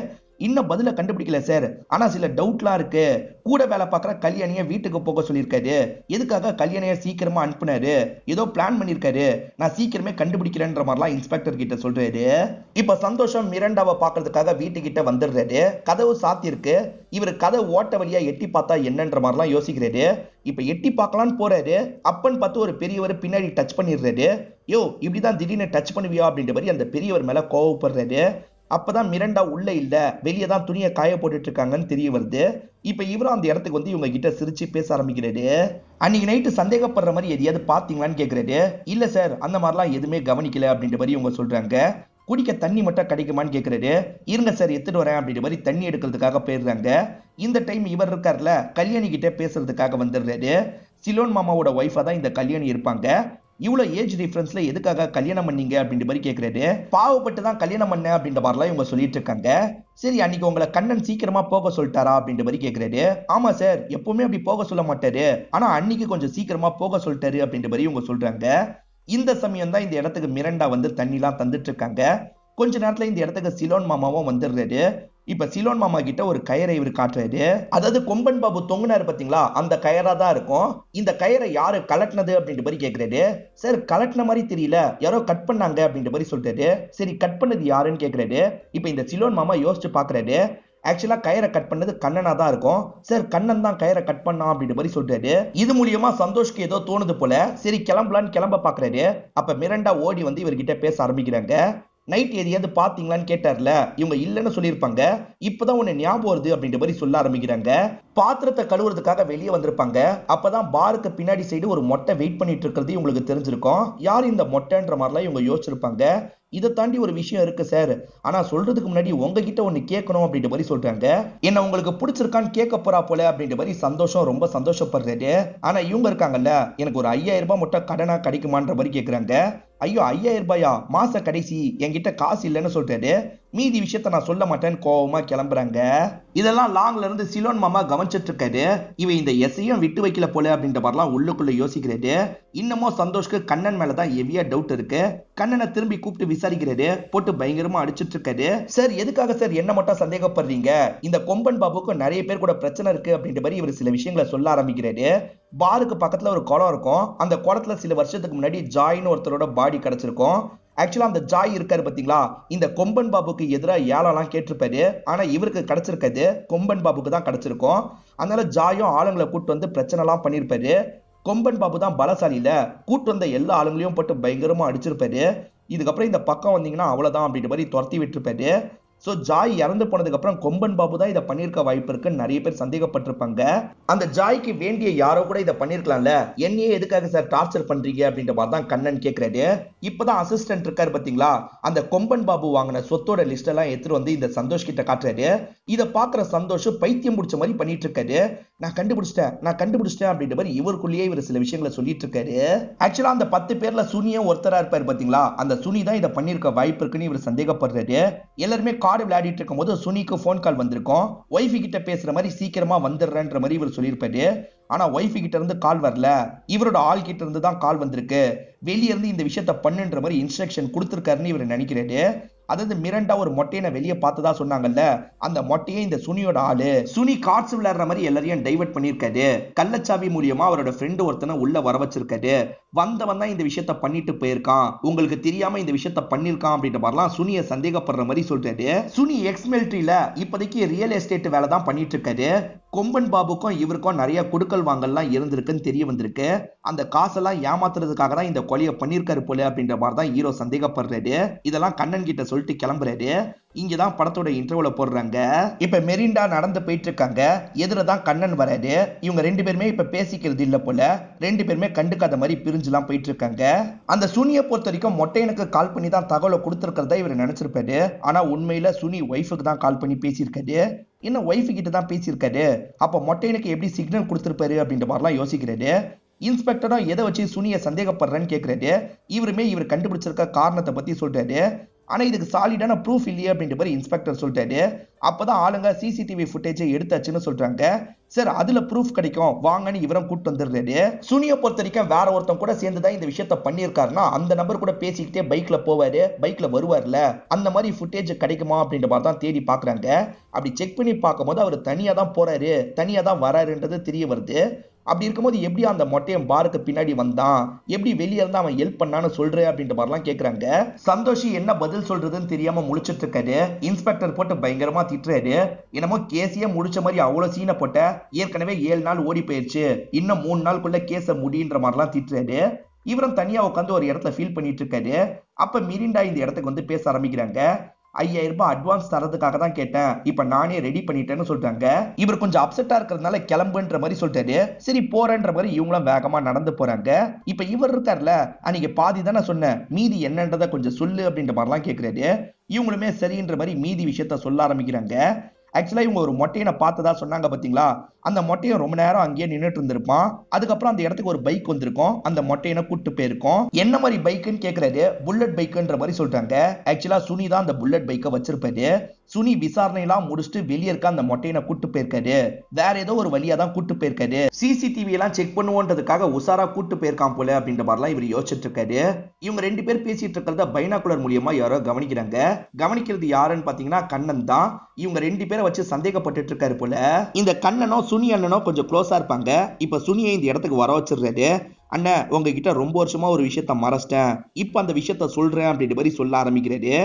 இன்னும் பதில கண்டுபிடிக்கல சார், ஆனா சில டவுட்லாம் இருக்கு. கூட வேலை பார்க்குற கல்யாணிய வீட்டுக்கு போக சொல்லியிருக்காரு. எதுக்காக கல்யாணிய சீக்கிரமா அனுப்புனாரு, ஏதோ பிளான் பண்ணிருக்காரு, நான் சீக்கிரமே கண்டுபிடிக்கிறேன்ற மாதிரிலாம் இன்ஸ்பெக்டர் கிட்ட சொல்றாரு. இப்ப சந்தோஷம் மிரண்டாவை பாக்குறதுக்காக வீட்டுக்கிட்ட வந்துடுறாரு. கதவு சாத்தி இருக்கு. இவர் கதை ஓட்ட வழியா எட்டி பார்த்தா என்னன்ற மாதிரிலாம் யோசிக்கிறாரு. இப்ப எட்டி பார்க்கலான்னு போறாரு. அப்பன்னு பார்த்து ஒரு பெரியவர் பின்னாடி டச் பண்ணிடுறாரு. யோ, இப்படிதான் திடீர்னு டச் பண்ணுவியா அப்படின்ற மாதிரி அந்த பெரியவர் மேல கோவப்படுறாரு. அப்பதான் மிரண்டா உள்ள இல்ல, வெளியே தான் துணியை காய போட்டுட்டு இருக்காங்கன்னு தெரிய வருது. இப்ப இவரும் அந்த இடத்துக்கு வந்து இவங்க கிட்ட சிரிச்சு பேச ஆரம்பிக்கிறாரு. அன்னைக்கு நைட்டு சந்தேகப்படுற மாதிரி எதையாவது பாத்தீங்களான்னு கேக்குறாரு. இல்ல சார், அந்த மாதிரிலாம் எதுவுமே கவனிக்கல அப்படின்ற மாதிரி இவங்க சொல்றாங்க. குடிக்க தண்ணி மட்டும் கிடைக்குமான்னு கேக்குறாரு. இருங்க சார், எடுத்துட்டு வரேன் அப்படின்ற மாதிரி தண்ணி எடுக்கிறதுக்காக போயிடுறாங்க. இந்த டைம் இவர் இருக்காருல, கல்யாணி கிட்ட பேசுறதுக்காக வந்துடுறாரு. சிலோன் மாமாவோட ஒய்ஃபா தான் இந்த கல்யாணி இருப்பாங்க. இவ்வளவு ஏஜ் டிஃபரன்ஸ்ல எதுக்காக கல்யாணம் பண்ணீங்க அப்படின்ற மாதிரி கேட்கிறாரு. பாவப்பட்டு தான் கல்யாணம் பண்ண அப்படின்ற மாதிரிலாம் இவங்க சொல்லிட்டு இருக்காங்க. சரி, அன்னைக்கு உங்களை கண்ணன் சீக்கிரமா போக சொல்லிட்டாரா அப்படின்ற மாதிரி கேட்கிறாரு. ஆமா சார், எப்பவுமே அப்படி போக சொல்ல மாட்டாரு, ஆனா அன்னைக்கு கொஞ்சம் சீக்கிரமா போக சொல்லிட்டாரு அப்படின்ற மாதிரி இவங்க சொல்றாங்க. இந்த சமயம் தான் இந்த இடத்துக்கு மிரண்டா வந்து தண்ணி எல்லாம் தந்துட்டு இருக்காங்க. கொஞ்ச நேரத்துல இந்த இடத்துக்கு சிலோன் மாமாவும் வந்துடுறாரு. இப்ப சிலோன் மாமா கிட்ட ஒரு கயரை இவர் காட்டுறாரு. அதாவது கொம்பன் பாபு தொங்குனாரு பாத்தீங்களா, அந்த கயரா தான் இருக்கும். இந்த கயரை யாரு கலட்டினது அப்படின்ற மாதிரி கேட்கிறாரு. சார், கலட்டின மாதிரி தெரியல, யாரோ கட் பண்ணாங்க அப்படின்ற மாதிரி சொல்றாரு. சரி, கட் பண்ணது யாருன்னு கேட்கிறாரு. இப்ப இந்த சிலோன் மாமா யோசிச்சு பாக்குறாரு. ஆக்சுவலா கயரை கட் பண்ணது கண்ணனா தான் இருக்கும். சார், கண்ணன் தான் கயரை கட் பண்ணா அப்படின்ற மாதிரி சொல்றாரு. இது மூலியமா சந்தோஷ்க்கு ஏதோ தோணுது போல. சரி, கிளம்பலான்னு கிளம்ப பாக்குறாரு. அப்ப மிரண்டா ஓடி வந்து இவர்கிட்ட பேச ஆரம்பிக்கிறாங்க. நைட் எதையாவது பாத்தீங்களான்னு கேட்டார்ல, இவங்க இல்லைன்னு சொல்லியிருப்பாங்க. இப்பதான் உன்னை ஞாபகம் வருது அப்படின்ற மாதிரி சொல்ல ஆரம்பிக்கிறாங்க. பாத்திரத்தை கழுவுறதுக்காக வெளியே வந்திருப்பாங்க. அப்பதான் பாருக்கு பின்னாடி சைடு ஒரு மொட்டை வெயிட் பண்ணிட்டு இருக்கிறது இவங்களுக்கு தெரிஞ்சிருக்கும். யார் இந்த மொட்டைன்ற மாதிரிலாம் இவங்க யோசிச்சிருப்பாங்க. இதை தாண்டி ஒரு விஷயம் இருக்கு சார், ஆனா சொல்றதுக்கு முன்னாடி உங்ககிட்ட ஒண்ணு கேட்கணும் அப்படின்ற மாதிரி சொல்றாங்க. என்ன உங்களுக்கு பிடிச்சிருக்கான்னு கேட்க போறா போல அப்படின்ற மாதிரி சந்தோஷம் ரொம்ப சந்தோஷப்படுறாரு. ஆனா இவங்க இருக்காங்கல்ல, எனக்கு ஒரு 5000 ரூபாய் மட்டும் கடனா கிடைக்குமான்ற மாதிரி கேக்குறாங்க. ஐயோ, 5000 ரூபாயா, மாச கடைசி, என்கிட்ட காசு இல்லைன்னு சொல்றாரு. மீதி விஷயத்த நான் சொல்ல மாட்டேன்னு கோவமா கிளம்புறாங்க. இதெல்லாம் லாங்ல இருந்து சிலோன் மாமா கவனிச்சிட்டு இருக்காரு. இவன் இந்த எஸ்ஐயும் விட்டு வைக்கல போல அப்படின்ற மாதிரிலாம் உள்ளுக்குள்ள யோசிக்கிறாரு. இன்னமும் சந்தோஷ்க்கு கண்ணன் மேலதான் ஹெவியா டவுட் இருக்கு. கண்ணனை திரும்பி கூப்பிட்டு விசாரிக்கிறாரு. போட்டு பயங்கரமா அடிச்சிட்டு இருக்காரு. சார், எதுக்காக சார் என்ன மட்டும் சந்தேகப்படுறீங்க, இந்த கொம்பன் பாபுக்கு நிறைய பேர் கூட பிரச்சனை இருக்கு அப்படின்ற மாதிரி இவர் சில விஷயங்களை சொல்ல ஆரம்பிக்கிறாரு. பாருக்கு பக்கத்துல ஒரு குளம் இருக்கும். அந்த குளத்துல சில வருஷத்துக்கு முன்னாடி ஜாயின்னு ஒருத்தரோட பாடி கிடைச்சிருக்கும். ஆக்சுவலா அந்த ஜாய் இருக்காரு பாத்தீங்களா, இந்த கொம்பன் பாபுக்கு எதிராக ஏழெல்லாம் கேட்டிருப்பாரு. ஆனா இவருக்கு கிடைச்சிருக்காது, கொம்பன் பாபுக்கு தான் கிடைச்சிருக்கும். அதனால ஜாயும் ஆளுங்களை கூட்டு வந்து பிரச்சனை எல்லாம் பண்ணிருப்பாரு. கொம்பன் பாபு தான் பலசாலியில, கூட்டு வந்த எல்லா ஆளுங்களையும் போட்டு பயங்கரமா அடிச்சிருப்பாரு. இதுக்கப்புறம் இந்த பக்கம் வந்தீங்கன்னா அவ்வளவுதான் அப்படின்ற மாதிரி துரத்தி விட்டுருப்பாரு. சோ ஜாய் இறந்து போனதுக்கு அப்புறம் கொம்பன் பாபு தான் இதை பண்ணிருக்க வாய்ப்பு இருக்குன்னு நிறைய பேர் சந்தேகப்பட்டிருப்பாங்க. அந்த ஜாய்க்கு வேண்டிய யாரோ கூட இதை பண்ணிருக்கலாம்ல, என்னையே எதுக்காக சார் டார்ச்சர் பண்றீங்க அப்படின்ற மாதிரி தான் கண்ணன் கேட்கிறாரு. இப்பதான் அசிஸ்டன்ட் இருக்காரு பாத்தீங்களா, அந்த கொம்பன் பாபு வாங்கின சொத்தோட லிஸ்ட் எல்லாம் எடுத்துட்டு வந்து இந்த சந்தோஷ் கிட்ட காட்டுறாரு. இதை பாக்குற சந்தோஷ் பைத்தியம் முடிச்ச மாதிரி பண்ணிட்டு இருக்காரு. நான் கண்டுபிடிச்சிட்டேன் அப்படின்ற மாதிரி இவருக்குள்ளேயே இவர் சில விஷயங்களை சொல்லிட்டு இருக்காரு. ஆக்சுவலா அந்த 10 பேர்ல சுனியும் ஒருத்தரா இருப்பாரு பாத்தீங்களா, அந்த சுனி தான் இதை பண்ணிருக்க வாய்ப்பு இருக்குன்னு இவர் சந்தேகப்படுறாரு. எல்லாருமே கார்டு விளையாடிட்டு இருக்கும் போது சுனிக்கு போன் கால் வந்திருக்கும். ஒய்ஃபு கிட்ட பேசுற மாதிரி சீக்கிரமா வந்துடுறேன்ற மாதிரி இவர் சொல்லியிருப்பாரு. ஆனா ஒய்ஃபு கிட்ட இருந்து கால் வரல, இவரோட ஆள் கிட்ட இருந்து தான் கால் வந்திருக்கு. வெளியே இருந்து இந்த விஷயத்த பண்ணுன்ற மாதிரி இன்ஸ்ட்ரக்ஷன் கொடுத்திருக்காருன்னு இவர் நினைக்கிறாரு. அதாவது மிரண்டா ஒரு மொட்டையை வெளியே பார்த்ததா சொன்னாங்கல்ல, அந்த மொட்டையே இந்த சுனியோட ஆளு. சுனி கார்ட்ஸ் விளையாடுற மாதிரி எல்லாரையும் டைவர்ட் பண்ணிருக்காரு. கள்ளச்சாவி மூலியமா அவரோட ஃப்ரெண்டு ஒருத்தனை உள்ள வர வச்சிருக்காரு. வந்தவன் தான் இந்த விஷயத்த பண்ணிட்டு போயிருக்கான், உங்களுக்கு தெரியாம இந்த விஷயத்த பண்ணிருக்கான் அப்படின்ற மாதிரிலாம் சுனியை சந்தேகப்படுற மாதிரி சொல்றாரு. சுனி எக்ஸ் மிலிட்டரியில இப்போதைக்கு ரியல் எஸ்டேட் வேலை தான் பண்ணிட்டு இருக்காரு. கொம்பன் பாபுக்கும் இவருக்கும் நிறைய குடுக்கல் வாங்கல்லாம் இருந்திருக்குன்னு தெரிய வந்திருக்கு. அந்த காசெல்லாம் ஏமாத்துறதுக்காக தான் இந்த கொலையை பண்ணிருக்காரு போல அப்படின்ற மாதிரி தான் ஹீரோ சந்தேகப்படுறாரு. இதெல்லாம் கண்ணன் கிட்ட சொல்லிட்டு கிளம்புறாரு. இங்கதான் படத்தோட இன்டர்வியூல போடுறாங்க. இப்ப மெரிண்டா நடந்து போயிட்டு இருக்காங்க. எதிரதான் கண்ணன் வராரு. இவங்க 2 பேருமே இப்ப பேசிக்கிறது இல்ல போல. 2 பேருமே கண்டுக்காத மாதிரி பிரிஞ்சுலாம் போயிட்டு இருக்காங்க. அந்த சுனியை பொறுத்த வரைக்கும் மொட்டையனுக்கு கால் பண்ணி தான் தகவலை கொடுத்திருக்கிறதா இவர் நினைச்சிருப்பாரு. ஆனா உண்மையில சுனி ஒய்ஃபுக்கு தான் கால் பண்ணி பேசியிருக்காரு. இன்னும் ஒய்ஃபு கிட்ட தான் பேசியிருக்காரு. அப்ப மொட்டையனுக்கு எப்படி சிக்னல் கொடுத்திருப்பாரு அப்படின்ற மாதிரிலாம் யோசிக்கிறாரு. இன்ஸ்பெக்டரும் எதை வச்சு சுனியை சந்தேகப்படுறேன்னு கேட்கிறாரு. இவருமே இவர் கண்டுபிடிச்சிருக்க காரணத்தை பத்தி சொல்றாரு. ஆனா இதுக்கு சாலிடான ப்ரூஃப் இல்லையே அப்படின்ற மாதிரி இன்ஸ்பெக்டர் சொல்லிட்டாரு. அப்பதான் ஆளுங்க சிசிடிவி ஃபுட்டேஜை எடுத்தாச்சுன்னு சொல்றாங்க. சார் அதுல ப்ரூஃப் கிடைக்கும் வாங்கன்னு இவரும் கூட்டு வந்துடுறாரு. சுனியை பொறுத்த வரைக்கும் வேற ஒருத்தன் கூட சேர்ந்துதான் இந்த விஷயத்த பண்ணியிருக்காருன்னா அந்த நபர் கூட பேசிக்கிட்டே பைக்ல போவாரு, பைக்ல வருவார்ல, அந்த மாதிரி ஃபுட்டேஜ் கிடைக்குமா அப்படின்ற மாதிரி தான் தேடி பாக்குறாங்க. அப்படி செக் பண்ணி பார்க்கும்போது அவர் தனியா தான் போறாரு, தனியா தான் வராருன்றது தெரிய வருது. அப்படி இருக்கும்போது எப்படி அந்த மொட்டையன் பாருக்கு பின்னாடி வந்தான், எப்படி வெளியே இருந்து அவன் ஹெல்ப் பண்ணான்னு சொல்ற அப்படின்ற மாதிரிலாம் கேட்கறாங்க. சந்தோஷி என்ன பதில் சொல்றதுன்னு தெரியாம முழிச்சிட்டு இருக்காரு. இன்ஸ்பெக்டர் போட்டு பயங்கரமா திட்டுறாரு. என்னமோ கேஸையே முடிச்ச மாதிரி அவ்வளவு சீனை போட்ட, ஏற்கனவே 7 நாள் ஓடி போயிடுச்சு, இன்னும் 3 நாளுக்குள்ள கேஸ முடின்ற மாதிரிலாம் திட்டுறாரு. இவரும் தனியா உட்காந்து ஒரு இடத்துல ஃபீல் பண்ணிட்டு இருக்காரு. அப்ப மிரிண்டா இந்த இடத்துக்கு வந்து பேச ஆரம்பிக்கிறாங்க. 5000 ரூபாய் அட்வான்ஸ் தரதுக்காக தான் கேட்டேன், இப்ப நானே ரெடி பண்ணிட்டேன்னு சொல்றாங்க. இவர் கொஞ்சம் அப்செட்டா இருக்கிறதுனால கிளம்புன்ற மாதிரி சொல்றாரு. சரி போறேன்ற மாதிரி இவங்களும் வேகமா நடந்து போறாங்க. இப்ப இவர் இருக்கார்ல, அன்னைக்கு பாதி தானே சொன்ன, மீதி என்னன்றதை கொஞ்சம் சொல்லு அப்படின்ற மாதிரிலாம் கேட்கிறாரு. இவங்களுமே சரின்ற மாதிரி மீதி விஷயத்த சொல்ல ஆரம்பிக்கிறாங்க. ஆக்சுவலா இவங்க ஒரு மொட்டையனை பார்த்ததா சொன்னாங்க பாத்தீங்களா, அந்த மொட்டையை ரொம்ப நேரம் அங்கேயே நின்றுட்டு இருந்திருப்பான். அதுக்கப்புறம் அந்த இடத்துக்கு ஒரு பைக் வந்திருக்கும், அந்த மொட்டையனை கூட்டு போயிருக்கும். என்ன மாதிரி பைக்குன்னு கேட்கறாரு. புல்லட் பைக்குன்ற மாதிரி சொல்றாங்க. ஆக்சுவலா சுனி தான் அந்த புல்லட் பைக்கை வச்சிருப்பாரு. சுனி விசாரணை எல்லாம் முடிச்சுட்டு வெளியே இருக்க அந்த மொட்டையனை கூட்டு போயிருக்காரு. வேற ஏதோ ஒரு வழியா தான் கூட்டு போயிருக்காரு. சிசிடிவி எல்லாம் செக் பண்ணுவோன்றதுக்காக உசாரா கூட்டு போயிருக்கான் போல அப்படின்ற மாதிரிலாம் இவர் யோசிச்சுட்டு இருக்காரு. இவங்க 2 பேர் பேசிட்டு இருக்கிறத பைனாகுலர் மூலியமா யாரோ கவனிக்கிறாங்க. கவனிக்கிறது யாருன்னு பாத்தீங்கன்னா கண்ணன் தான். இவங்க 2 பேரை வச்சு சந்தேகப்பட்டு இருக்காரு போல. இந்த கண்ணனோ சுனி அண்ணனோ கொஞ்சம் க்ளோஸா இருப்பாங்க. இப்ப சுனியை இந்த இடத்துக்கு வர வச்சிடுறாரு. அண்ணன் உங்ககிட்ட ரொம்ப வருஷமா ஒரு விஷயத்த மறைச்சிட்டேன், இப்ப அந்த விஷயத்த சொல்றேன் அப்படின்ற மாதிரி சொல்ல ஆரம்பிக்கிறாரு.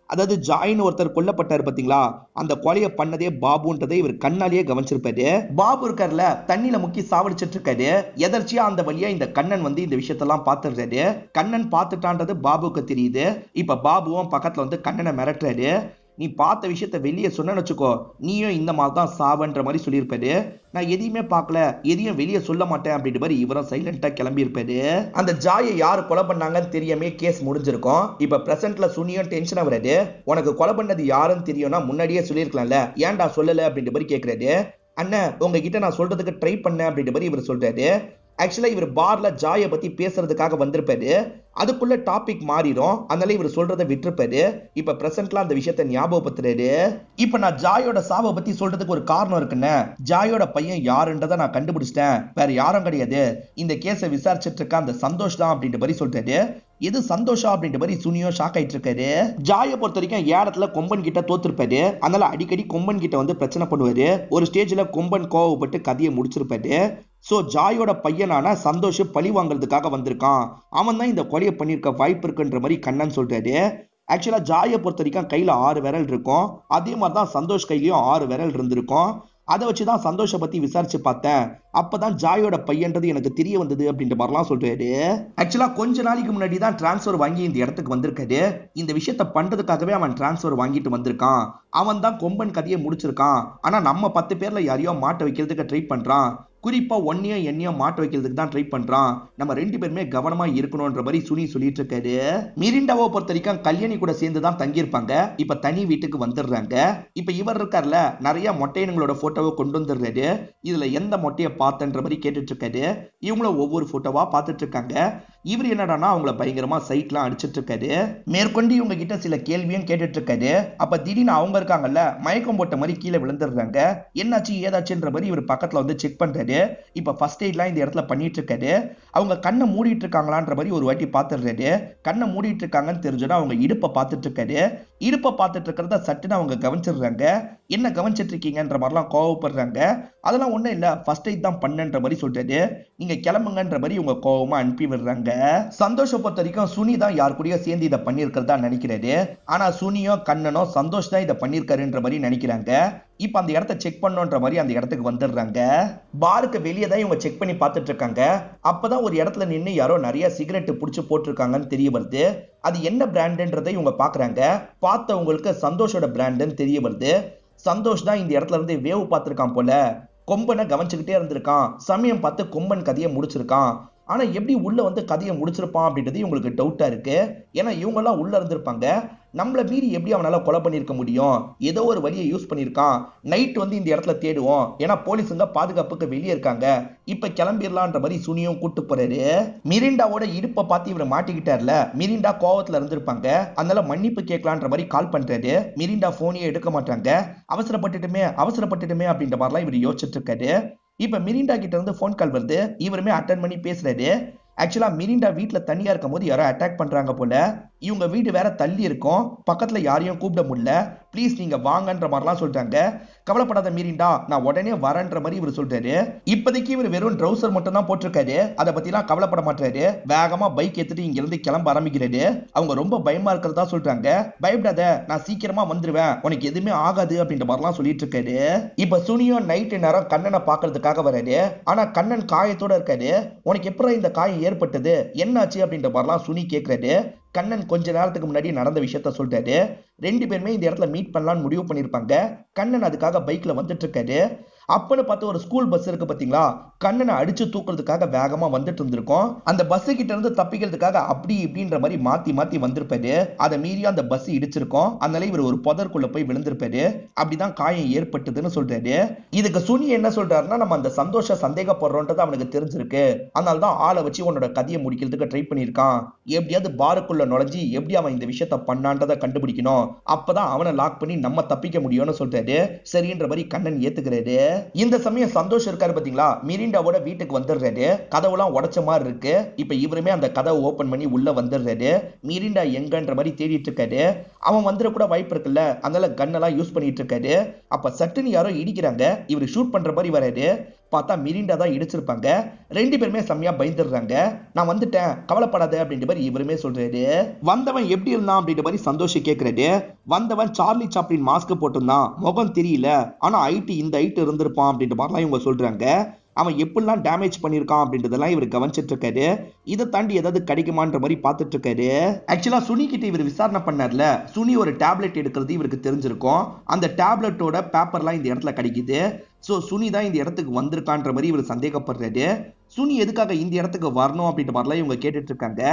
அதாவது ஜாயின்னு ஒருத்தர் கொல்லப்பட்டாரு பாத்தீங்களா, அந்த கொலையை பண்ணதே பாபுன்றதை இவர் கண்ணாலேயே கவனிச்சிருப்பாரு. பாபு இருக்காருல, தண்ணியில முக்கி சாவடிச்சிட்டு இருக்காரு. எதர்ச்சியா அந்த வழியா இந்த கண்ணன் வந்து இந்த விஷயத்தெல்லாம் பாத்துறாரு. கண்ணன் பாத்துட்டான்றது பாபுக்கு தெரியுது. இப்ப பாபுவும் பக்கத்துல வந்து கண்ணனை மிரட்டுறாரு. நீ பார்த்த விஷயத்த வெளியே சொன்னு வச்சுக்கோ, நீயும் இந்த மாதிரி தான் சாவன்ற மாதிரி சொல்லியிருப்பாரு. நான் எதையுமே பார்க்கல, எதையும் வெளியே சொல்ல மாட்டேன் அப்படின்ற மாதிரி இவரும் சைலண்டா கிளம்பி இருப்பாரு. அந்த ஜாயை யாரு கொலை பண்ணாங்கன்னு தெரியாமே கேஸ் முடிஞ்சிருக்கும். இப்ப பிரசன்ட்ல சுனியும் டென்ஷன் ஆகுறாரு. உனக்கு கொலை பண்ணது யாருன்னு தெரியும்னா முன்னாடியே சொல்லியிருக்கலாம்ல, ஏன்டா சொல்லல அப்படின்ற மாதிரி கேட்கறாரு. அண்ணன் உங்ககிட்ட நான் சொல்றதுக்கு ட்ரை பண்ணேன் அப்படின்ற மாதிரி இவர் சொல்றாரு. ஆக்சுவலா இவர் பார்ல ஜாயை பத்தி பேசுறதுக்காக வந்திருப்பாரு. அதுக்குள்ள டாபிக் மாறிடும், அதனால இவர் சொல்றதை விட்டுருப்பாரு. இப்ப பிரசன்ட்ல அந்த விஷயத்தை ஞாபகப்படுத்துறாரு. இப்ப நான் ஜாயோட சாவை பத்தி சொல்றதுக்கு ஒரு காரணம் இருக்குன்னு, ஜாயோட பையன் யாருன்றதை நான் கண்டுபிடிச்சிட்டேன், வேற யாரும் கிடையாது, இந்த கேஸை விசாரிச்சுட்டு இருக்க அந்த சந்தோஷ் தான் அப்படின்ற மாதிரி சொல்றாரு. எது சந்தோஷம் அப்படின்ற மாதிரி சுனியோ ஷாக் ஆயிட்டு இருக்காரு. ஜாயை பொறுத்த வரைக்கும் இடத்துல கொம்பன் கிட்ட தோத்துருப்பாரு. அதனால அடிக்கடி கொம்பன் கிட்ட வந்து பிரச்சனை பண்ணுவாரு. ஒரு ஸ்டேஜ்ல கொம்பன் கோவப்பட்டு கதையை முடிச்சிருப்பாரு. சோ ஜாயோட பையனான சந்தோஷ் பழி வாங்குறதுக்காக வந்திருக்கான், அவன் தான் இந்த கொலையை பண்ணிருக்க வாய்ப்பு இருக்குன்ற மாதிரி கண்ணன் சொல்றாரு. ஆக்சுவலா ஜாயை பொறுத்த வரைக்கும் கையில 6 விரல் இருக்கும். அதே மாதிரிதான் சந்தோஷ் கையிலயும் 6 விரல் இருந்திருக்கும். அதை வச்சுதான் சந்தோஷ பத்தி விசாரிச்சு பார்த்தேன். அப்பதான் ஜாயோட பையன்றது எனக்கு தெரிய வந்தது அப்படின்ற மாதிரிலாம் சொல்றாரு. ஆக்சுவலா கொஞ்ச நாளைக்கு முன்னாடி தான் டிரான்ஸ்ஃபர் வாங்கி இந்த இடத்துக்கு வந்திருக்காரு. இந்த விஷயத்த பண்றதுக்காகவே அவன் டிரான்ஸ்ஃபர் வாங்கிட்டு வந்திருக்கான். அவன் தான் கொம்பன் கதையை முடிச்சிருக்கான். ஆனா நம்ம 10 பேர்ல யாரையோ மாட்ட வைக்கிறதுக்கு ட்ரை பண்றான். குறிப்பா ஒன்னையும் என்னையும் மாட்ட வைக்கிறதுக்கு தான் ட்ரை பண்றான். நம்ம 2 பேருமே கவனமா இருக்கணும்ன்ற மாதிரி சுனி சொல்லிட்டு இருக்காரு. மிரிண்டாவை பொறுத்த வரைக்கும் கல்யாணி கூட சேர்ந்து தான் தங்கியிருப்பாங்க. இப்ப தனி வீட்டுக்கு வந்துடுறாங்க. இப்ப இவர் இருக்கார்ல, நிறைய மொட்டையனுங்களோட போட்டோவை கொண்டு வந்துடுறாரு. இதுல எந்த மொட்டையை பார்த்தன்ற மாதிரி கேட்டுட்டு இருக்காரு. இவங்களும் ஒவ்வொரு போட்டோவா பார்த்துட்டு இருக்காங்க. இவர் என்னடானா அவங்கள பயங்கரமா சைட்லாம் அடிச்சிட்டு இருக்காரு. மேற்கொண்டு இவங்க கிட்ட சில கேள்வியும் கேட்டுட்டு இருக்காரு. அப்ப திடீர்னு அவங்க இருக்காங்கல்ல, மயக்கம் போட்ட மாதிரி கீழே விழுந்துடுறாங்க. என்னாச்சு ஏதாச்சுன்ற மாதிரி இவர் பக்கத்துல வந்து செக் பண்றாரு. இப்ப ஃபர்ஸ்ட் எய்ட்லாம் இந்த இடத்துல பண்ணிட்டு இருக்காரு. அவங்க கண்ணை மூடிட்டு இருக்காங்களான்ற மாதிரி ஒரு வாட்டி பாத்துடுறாரு. கண்ணை மூடிட்டு இருக்காங்கன்னு தெரிஞ்சோன்னா அவங்க இடுப்பை பார்த்துட்டு இருக்காரு. இடுப்பை பார்த்துட்டு இருக்கிறத சட்டுன்னு அவங்க கவனிச்சிடுறாங்க. என்ன கவனிச்சிட்டு இருக்கீங்கன்ற மாதிரிலாம் கோவப்படுறாங்க. அதெல்லாம் ஒண்ணும் இல்ல, ஃபர்ஸ்ட் எய்ட் தான் பண்ணன்ற மாதிரி சொல்றாரு. நீங்க கிளம்புங்கன்ற மாதிரி இவங்க கோவமா அனுப்பி விடுறாங்க. சந்தோஷ பொறுத்த வரைக்கும் சுனி தான் யார் கூடயோ சேர்ந்து இதை பண்ணிருக்கிறதா நினைக்கிறாரு. ஆனா சுனியோ கண்ணனோ சந்தோஷ் தான் இதை பண்ணிருக்காருன்ற மாதிரி நினைக்கிறாங்க. இப்ப அந்த இடத்த செக் பண்ணோன்ற மாதிரி அந்த இடத்துக்கு வந்துடுறாங்க. பாருக்கு வெளியே தான் இவங்க செக் பண்ணி பார்த்துட்டு இருக்காங்க. அப்பதான் ஒரு இடத்துல நின்று யாரோ நிறைய சிகரெட் புடிச்சு போட்டிருக்காங்கன்னு தெரிய வருது. அது என்ன பிராண்டுன்றதை இவங்க பாக்குறாங்க. பார்த்தவங்களுக்கு சந்தோஷோட பிராண்டுன்னு தெரிய வருது. சந்தோஷ் தான் இந்த இடத்துல இருந்து வேவு பார்த்திருக்கான் போல. கொம்பனை கவனிச்சுக்கிட்டே இருந்திருக்கான். சமயம் பார்த்து கொம்பன் கதையை முடிச்சிருக்கான். ஆனா எப்படி உள்ள வந்து கதையை முடிச்சிருப்பான் அப்படின்றது இவங்களுக்கு டவுட்டா இருக்கு. ஏன்னா இவங்க எல்லாம் உள்ள இருந்திருப்பாங்க. நம்மள மீறி எப்படி அவனால கொலை பண்ணிருக்க முடியும்? ஏதோ ஒரு வழியை யூஸ் பண்ணிருக்கான். நைட் வந்து இந்த இடத்துல தேடுவோம். ஏன்னா போலீஸுங்க பாதுகாப்புக்கு வெளியே இருக்காங்க. இப்ப கிளம்பிடலான்ற மாதிரி சுனியும் கூட்டு போறாரு. மிரிண்டாவோட இடுப்பை பார்த்து இவரை மாட்டிக்கிட்டார்ல, மிரிண்டா கோவத்துல இருந்திருப்பாங்க. அதனால மன்னிப்பு கேட்கலான்ற மாதிரி கால் பண்றாரு. மிரிண்டா போனையே எடுக்க மாட்டாங்க. அவசரப்பட்டுட்டுமே அப்படின்ற மாதிரிலாம் இவர் யோசிச்சுட்டு இருக்காரு. இப்ப மிரிண்டா கிட்ட இருந்து போன் கால் வருது. இவருமே அட்டன் பண்ணி பேசுறாரு. ஆக்சுவலா மிரிண்டா வீட்டுல தனியா இருக்கும் போது யாரோ அட்டாக் பண்றாங்க போல. இவங்க வீடு வேற தள்ளி இருக்கும். பக்கத்துல யாரையும் கூப்பிட முடியல. ப்ளீஸ் நீங்க வாங்கன்ற மாதிரிலாம் சொல்றாங்க. கவலைப்படாத மிரிண்டா, நான் உடனே வரேன்ற மாதிரி இவர் சொல்றாரு. இப்போதைக்கு இவர் வெறும் ட்ரௌசர் மட்டும் தான் போட்டிருக்காரு. அதை பத்திலாம் கவலைப்பட மாட்டாரு. வேகமா பைக் எடுத்துட்டு இங்க இருந்து கிளம்ப ஆரம்பிக்கிறாரு. அவங்க ரொம்ப பயமா இருக்கிறதா சொல்றாங்க. பயப்படாத, நான் சீக்கிரமா வந்துருவேன், உனக்கு எதுவுமே ஆகாது அப்படின்ற மாதிரிலாம் சொல்லிட்டு இருக்காரு. இப்ப சுனியும் நைட்டு நேரம் கண்ணனை பாக்குறதுக்காக வராரு. ஆனா கண்ணன் காயத்தோட இருக்காரு. உனக்கு எப்படி இந்த காயம் ஏற்பட்டது, என்னாச்சு அப்படின்ற மாதிரிலாம் சுனி கேட்கிறாரு. கண்ணன் கொஞ்ச நேரத்துக்கு முன்னாடி நடந்த விஷயத்த சொல்றாரு. 2 பேருமே இந்த இடத்துல மீட் பண்ணலாம்னு முடிவு பண்ணிருப்பாங்க. கண்ணன் அதுக்காக பைக்ல வந்துட்டு இருக்காரு. அப்பன்னு பார்த்து ஒரு ஸ்கூல் பஸ் இருக்கு பாத்தீங்களா, கண்ணனை அடிச்சு தூக்குறதுக்காக வேகமா வந்துட்டு இருந்திருக்கும். அந்த பஸ் கிட்ட இருந்து தப்பிக்கிறதுக்காக அப்படி இப்படின்ற மாதிரி மாத்தி மாத்தி வந்திருப்பாரு. அதை மீறி அந்த பஸ் இடிச்சிருக்கும். அதனால இவர் ஒரு புதற்குள்ள போய் விழுந்திருப்பாரு. அப்படிதான் காயம் ஏற்பட்டதுன்னு சொல்றாரு. இதுக்கு சுனி என்ன சொல்றாருன்னா, நம்ம அந்த சந்தோஷ சந்தேகப்படுறோன்றது அவனுக்கு தெரிஞ்சிருக்கு. அதனாலதான் ஆளை வச்சு உன்னோட கதையை முடிக்கிறதுக்கு ட்ரை பண்ணிருக்கான். எப்படியாவது பாருக்குள்ள நுழைஞ்சி எப்படி அவன் இந்த விஷயத்த பண்ணான்றதை கண்டுபிடிக்கணும். அப்பதான் அவனை லாக் பண்ணி நம்ம தப்பிக்க முடியும்னு சொல்றாரு. சரின்ற மாதிரி கண்ணன் ஏத்துக்கிறாரு. இந்த சமயம் சந்தோஷ் இருக்காரு பாத்தீங்களா, மிரிண்டாவோட வீட்டுக்கு வந்துடுறாரு. கதவுலாம் உடைச்ச மாதிரி இருக்கு. இப்ப இவருமே அந்த கதவை ஓபன் பண்ணி உள்ள வந்துடுறாரு. மிரிண்டா எங்கன்ற மாதிரி தேடிட்டு இருக்காரு. அவன் வந்துட கூட வாய்ப்பு இருக்குல்ல, அதனால கன்னெல்லாம் யூஸ் பண்ணிட்டு இருக்காரு. அப்ப சட்டுன்னு யாரோ இடிக்கிறாங்க. இவர் ஷூட் பண்ற மாதிரி வராரு. பார்த்தா மிரிண்டா தான் இடிச்சிருப்பாங்க. 2 பேருமே செம்மையா பயந்துடுறாங்க. நான் வந்துட்டேன், கவலைப்படாத அப்படின்ற மாதிரி இவருமே சொல்றாரு. வந்தவன் எப்படி இருந்தான் அப்படின்ற மாதிரி சந்தோஷ் கேட்கிறாரு. வந்தவன் சார்லி சாப்ளின் மாஸ்க் போட்டிருந்தான், முகம் தெரியல, ஆனா ஐடி இந்த ஐட்டு இருந்திருப்பான் அப்படின்ற மாதிரிலாம் இவங்க சொல்றாங்க. அவன் எப்படிலாம் டேமேஜ் பண்ணிருக்கான் அப்படின்றதெல்லாம் இவர் கவனிச்சிட்டு இருக்காரு. இதை தாண்டி ஏதாவது கிடைக்குமான்ற மாதிரி பார்த்துட்டு இருக்காரு. ஆக்சுவலா சுனி கிட்ட இவர் விசாரணை பண்ணார்ல, சுனி ஒரு டேப்லெட் எடுக்கிறது இவருக்கு தெரிஞ்சிருக்கும். அந்த டேப்லெட்டோட பேப்பர்லாம் இந்த இடத்துல கிடைக்குது. சோ சுனி தான் இந்த இடத்துக்கு வந்திருக்கான்ற மாதிரி இவர் சந்தேகப்படுறாரு. சுனி எதுக்காக இந்த இடத்துக்கு வரணும் அப்படின்ற மாதிரிலாம் இவங்க கேட்டுட்டு இருக்காங்க.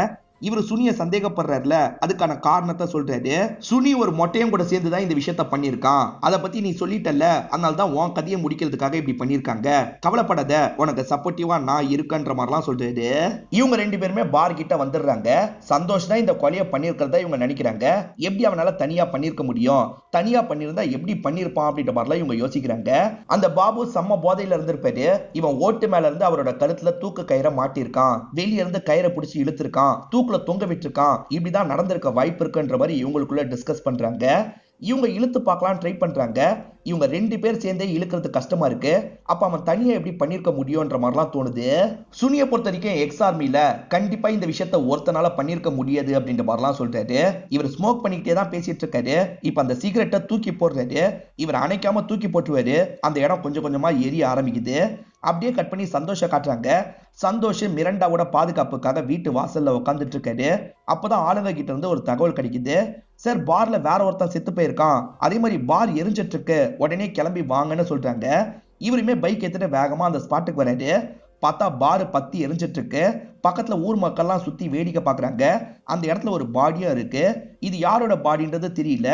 இவர் சுனியை சந்தேகப்படுறாருல, அதுக்கான காரணத்தை சொல்றாரு. சுனி ஒரு மொட்டையும் கூட சேர்ந்துதான் இந்த விஷயத்த பண்ணிருக்கான். அதை பத்தி நீ சொல்லிட்டல்ல, அதனால தான் உன் கதையை முடிக்கிறதுக்காக இப்படி பண்ணிருக்காங்க. கவலைப்படாத, உனக்கு சப்போர்ட்டிவா நான் இருக்கன்ற மாதிரிலாம் சொல்றாரு. இவங்க 2 பேருமே பார் கிட்ட வந்துடுறாங்க. சந்தோஷ் தான் இந்த கொலையை பண்ணிருக்கிறதா இவங்க நினைக்கிறாங்க. எப்படி அவனால தனியா பண்ணிருக்க முடியும்? தனியா பண்ணிருந்தா எப்படி பண்ணிருப்பான் அப்படின்ற மாதிரிலாம் இவங்க யோசிக்கிறாங்க. அந்த பாபு செம்ம போதையில இருந்திருப்பாரு. இவன் ஓட்டு மேல இருந்து அவரோட கழுத்துல தூக்கு கயிறை மாட்டிருக்கான். வெளிய இருந்து கயிறை பிடிச்சி இழுத்திருக்கான். தொங்க விட்டுருக்கான். இப்படிதான் நடந்திருக்க வாய்ப்பு இருக்குன்ற மாதிரி இவங்களுக்குள்ள டிஸ்கஸ் பண்றாங்க. இவங்க இழுத்து பார்க்கலாம் ட்ரை பண்றாங்க. இவங்க 2 பேர் சேர்ந்தே இழுக்கிறது கஷ்டமா இருக்கு. அப்ப அவன் தனியா எப்படி பண்ணிருக்க முடியும்ன்ற மாதிரிலாம் தோணுது. சுனியை பொறுத்த வரைக்கும் எக்ஸ் ஆர்மில கண்டிப்பா இந்த விஷயத்த ஒருத்தனால பண்ணிருக்க முடியாது அப்படின்ற மாதிரிலாம் சொல்றாரு. இவர் ஸ்மோக் பண்ணிக்கிட்டே தான் பேசிட்டு இருக்காரு. இப்ப அந்த சிகரெட்டை தூக்கி போடுறாரு. இவர் அணைக்காம தூக்கி போட்டுவாரு. அந்த இடம் கொஞ்சம் கொஞ்சமா எரிய ஆரம்பிக்குது. அப்படியே கட் பண்ணி சந்தோஷ காட்டுறாங்க. சந்தோஷ் மிரண்டாவோட பாதுகாப்புக்காக வீட்டு வாசல்ல உட்காந்துட்டு இருக்காரு. அப்பதான் ஆளுங்க கிட்ட இருந்து ஒரு தகவல் கிடைக்குது. சார், பார்ல வேற ஒருத்தன் செத்து போயிருக்கான், அதே மாதிரி பார் எரிஞ்சிட்டு இருக்கு, உடனே கிளம்பி வாங்கன்னு சொல்றாங்க. இவருமே பைக் எடுத்துட்டு வேகமா அந்த ஸ்பாட்டுக்கு வராரு. பார்த்தா பாரு பத்தி எரிஞ்சிட்டு இருக்கு. பக்கத்துல ஊர் மக்கள்லாம் சுத்தி வேடிக்கை பாக்குறாங்க. அந்த இடத்துல ஒரு பாடியா இருக்கு. இது யாரோட பாடின்றது தெரியல.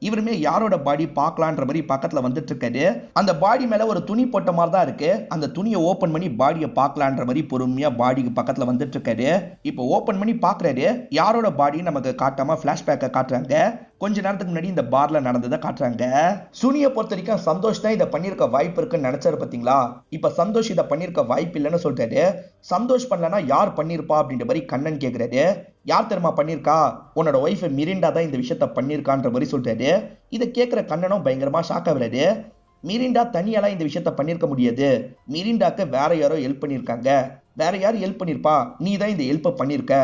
இவருமே யாரோட பாடி பார்க்கலான்ற மாதிரி பக்கத்துல வந்துட்டு இருக்காரு. அந்த பாடி மேல ஒரு துணி போட்ட மாதிரி தான் இருக்கு. அந்த துணியை ஓபன் பண்ணி பாடியை பார்க்கலான்ற மாதிரி பொறுமையா பாடிக்கு பக்கத்துல வந்துட்டு இருக்காரு. இப்போ ஓபன் பண்ணி பாக்குறாரு. யாரோட பாடி நமக்கு காட்டாம பிளாஷ்பேக்கை காட்டுறாங்க. கொஞ்ச நேரத்துக்கு முன்னாடி இந்த பார்ல நடந்ததை காட்டுறாங்க. சுனியை பொறுத்த வரைக்கும் சந்தோஷ் தான் இதை பண்ணிருக்க வாய்ப்பு இருக்குன்னு நினைச்சாரு பாத்தீங்களா. இப்ப சந்தோஷ் இதை பண்ணிருக்க வாய்ப்பு இல்லைன்னு சொல்றாரு. சந்தோஷ் பண்ணலன்னா யார் பண்ணிருப்பா அப்படின்ற மாதிரி கண்ணன் கேக்குறாரு. யார் தெரியுமா பண்ணிருக்கா? உன்னோட ஒய்ஃப் மிரிண்டா தான் இந்த விஷயத்த பண்ணிருக்கான்ற மாதிரி சொல்றாரு. இதை கேட்கிற கண்ணனும் பயங்கரமா ஷாக் ஆகுறாரு. மிரிண்டா தனியாலாம் இந்த விஷயத்த பண்ணிருக்க முடியாது. மிரிண்டாக்கு வேற யாரோ ஹெல்ப் பண்ணிருக்காங்க. வேற யாரும் ஹெல்ப் பண்ணிருப்பா? நீ தான் இந்த ஹெல்ப் பண்ணிருக்க.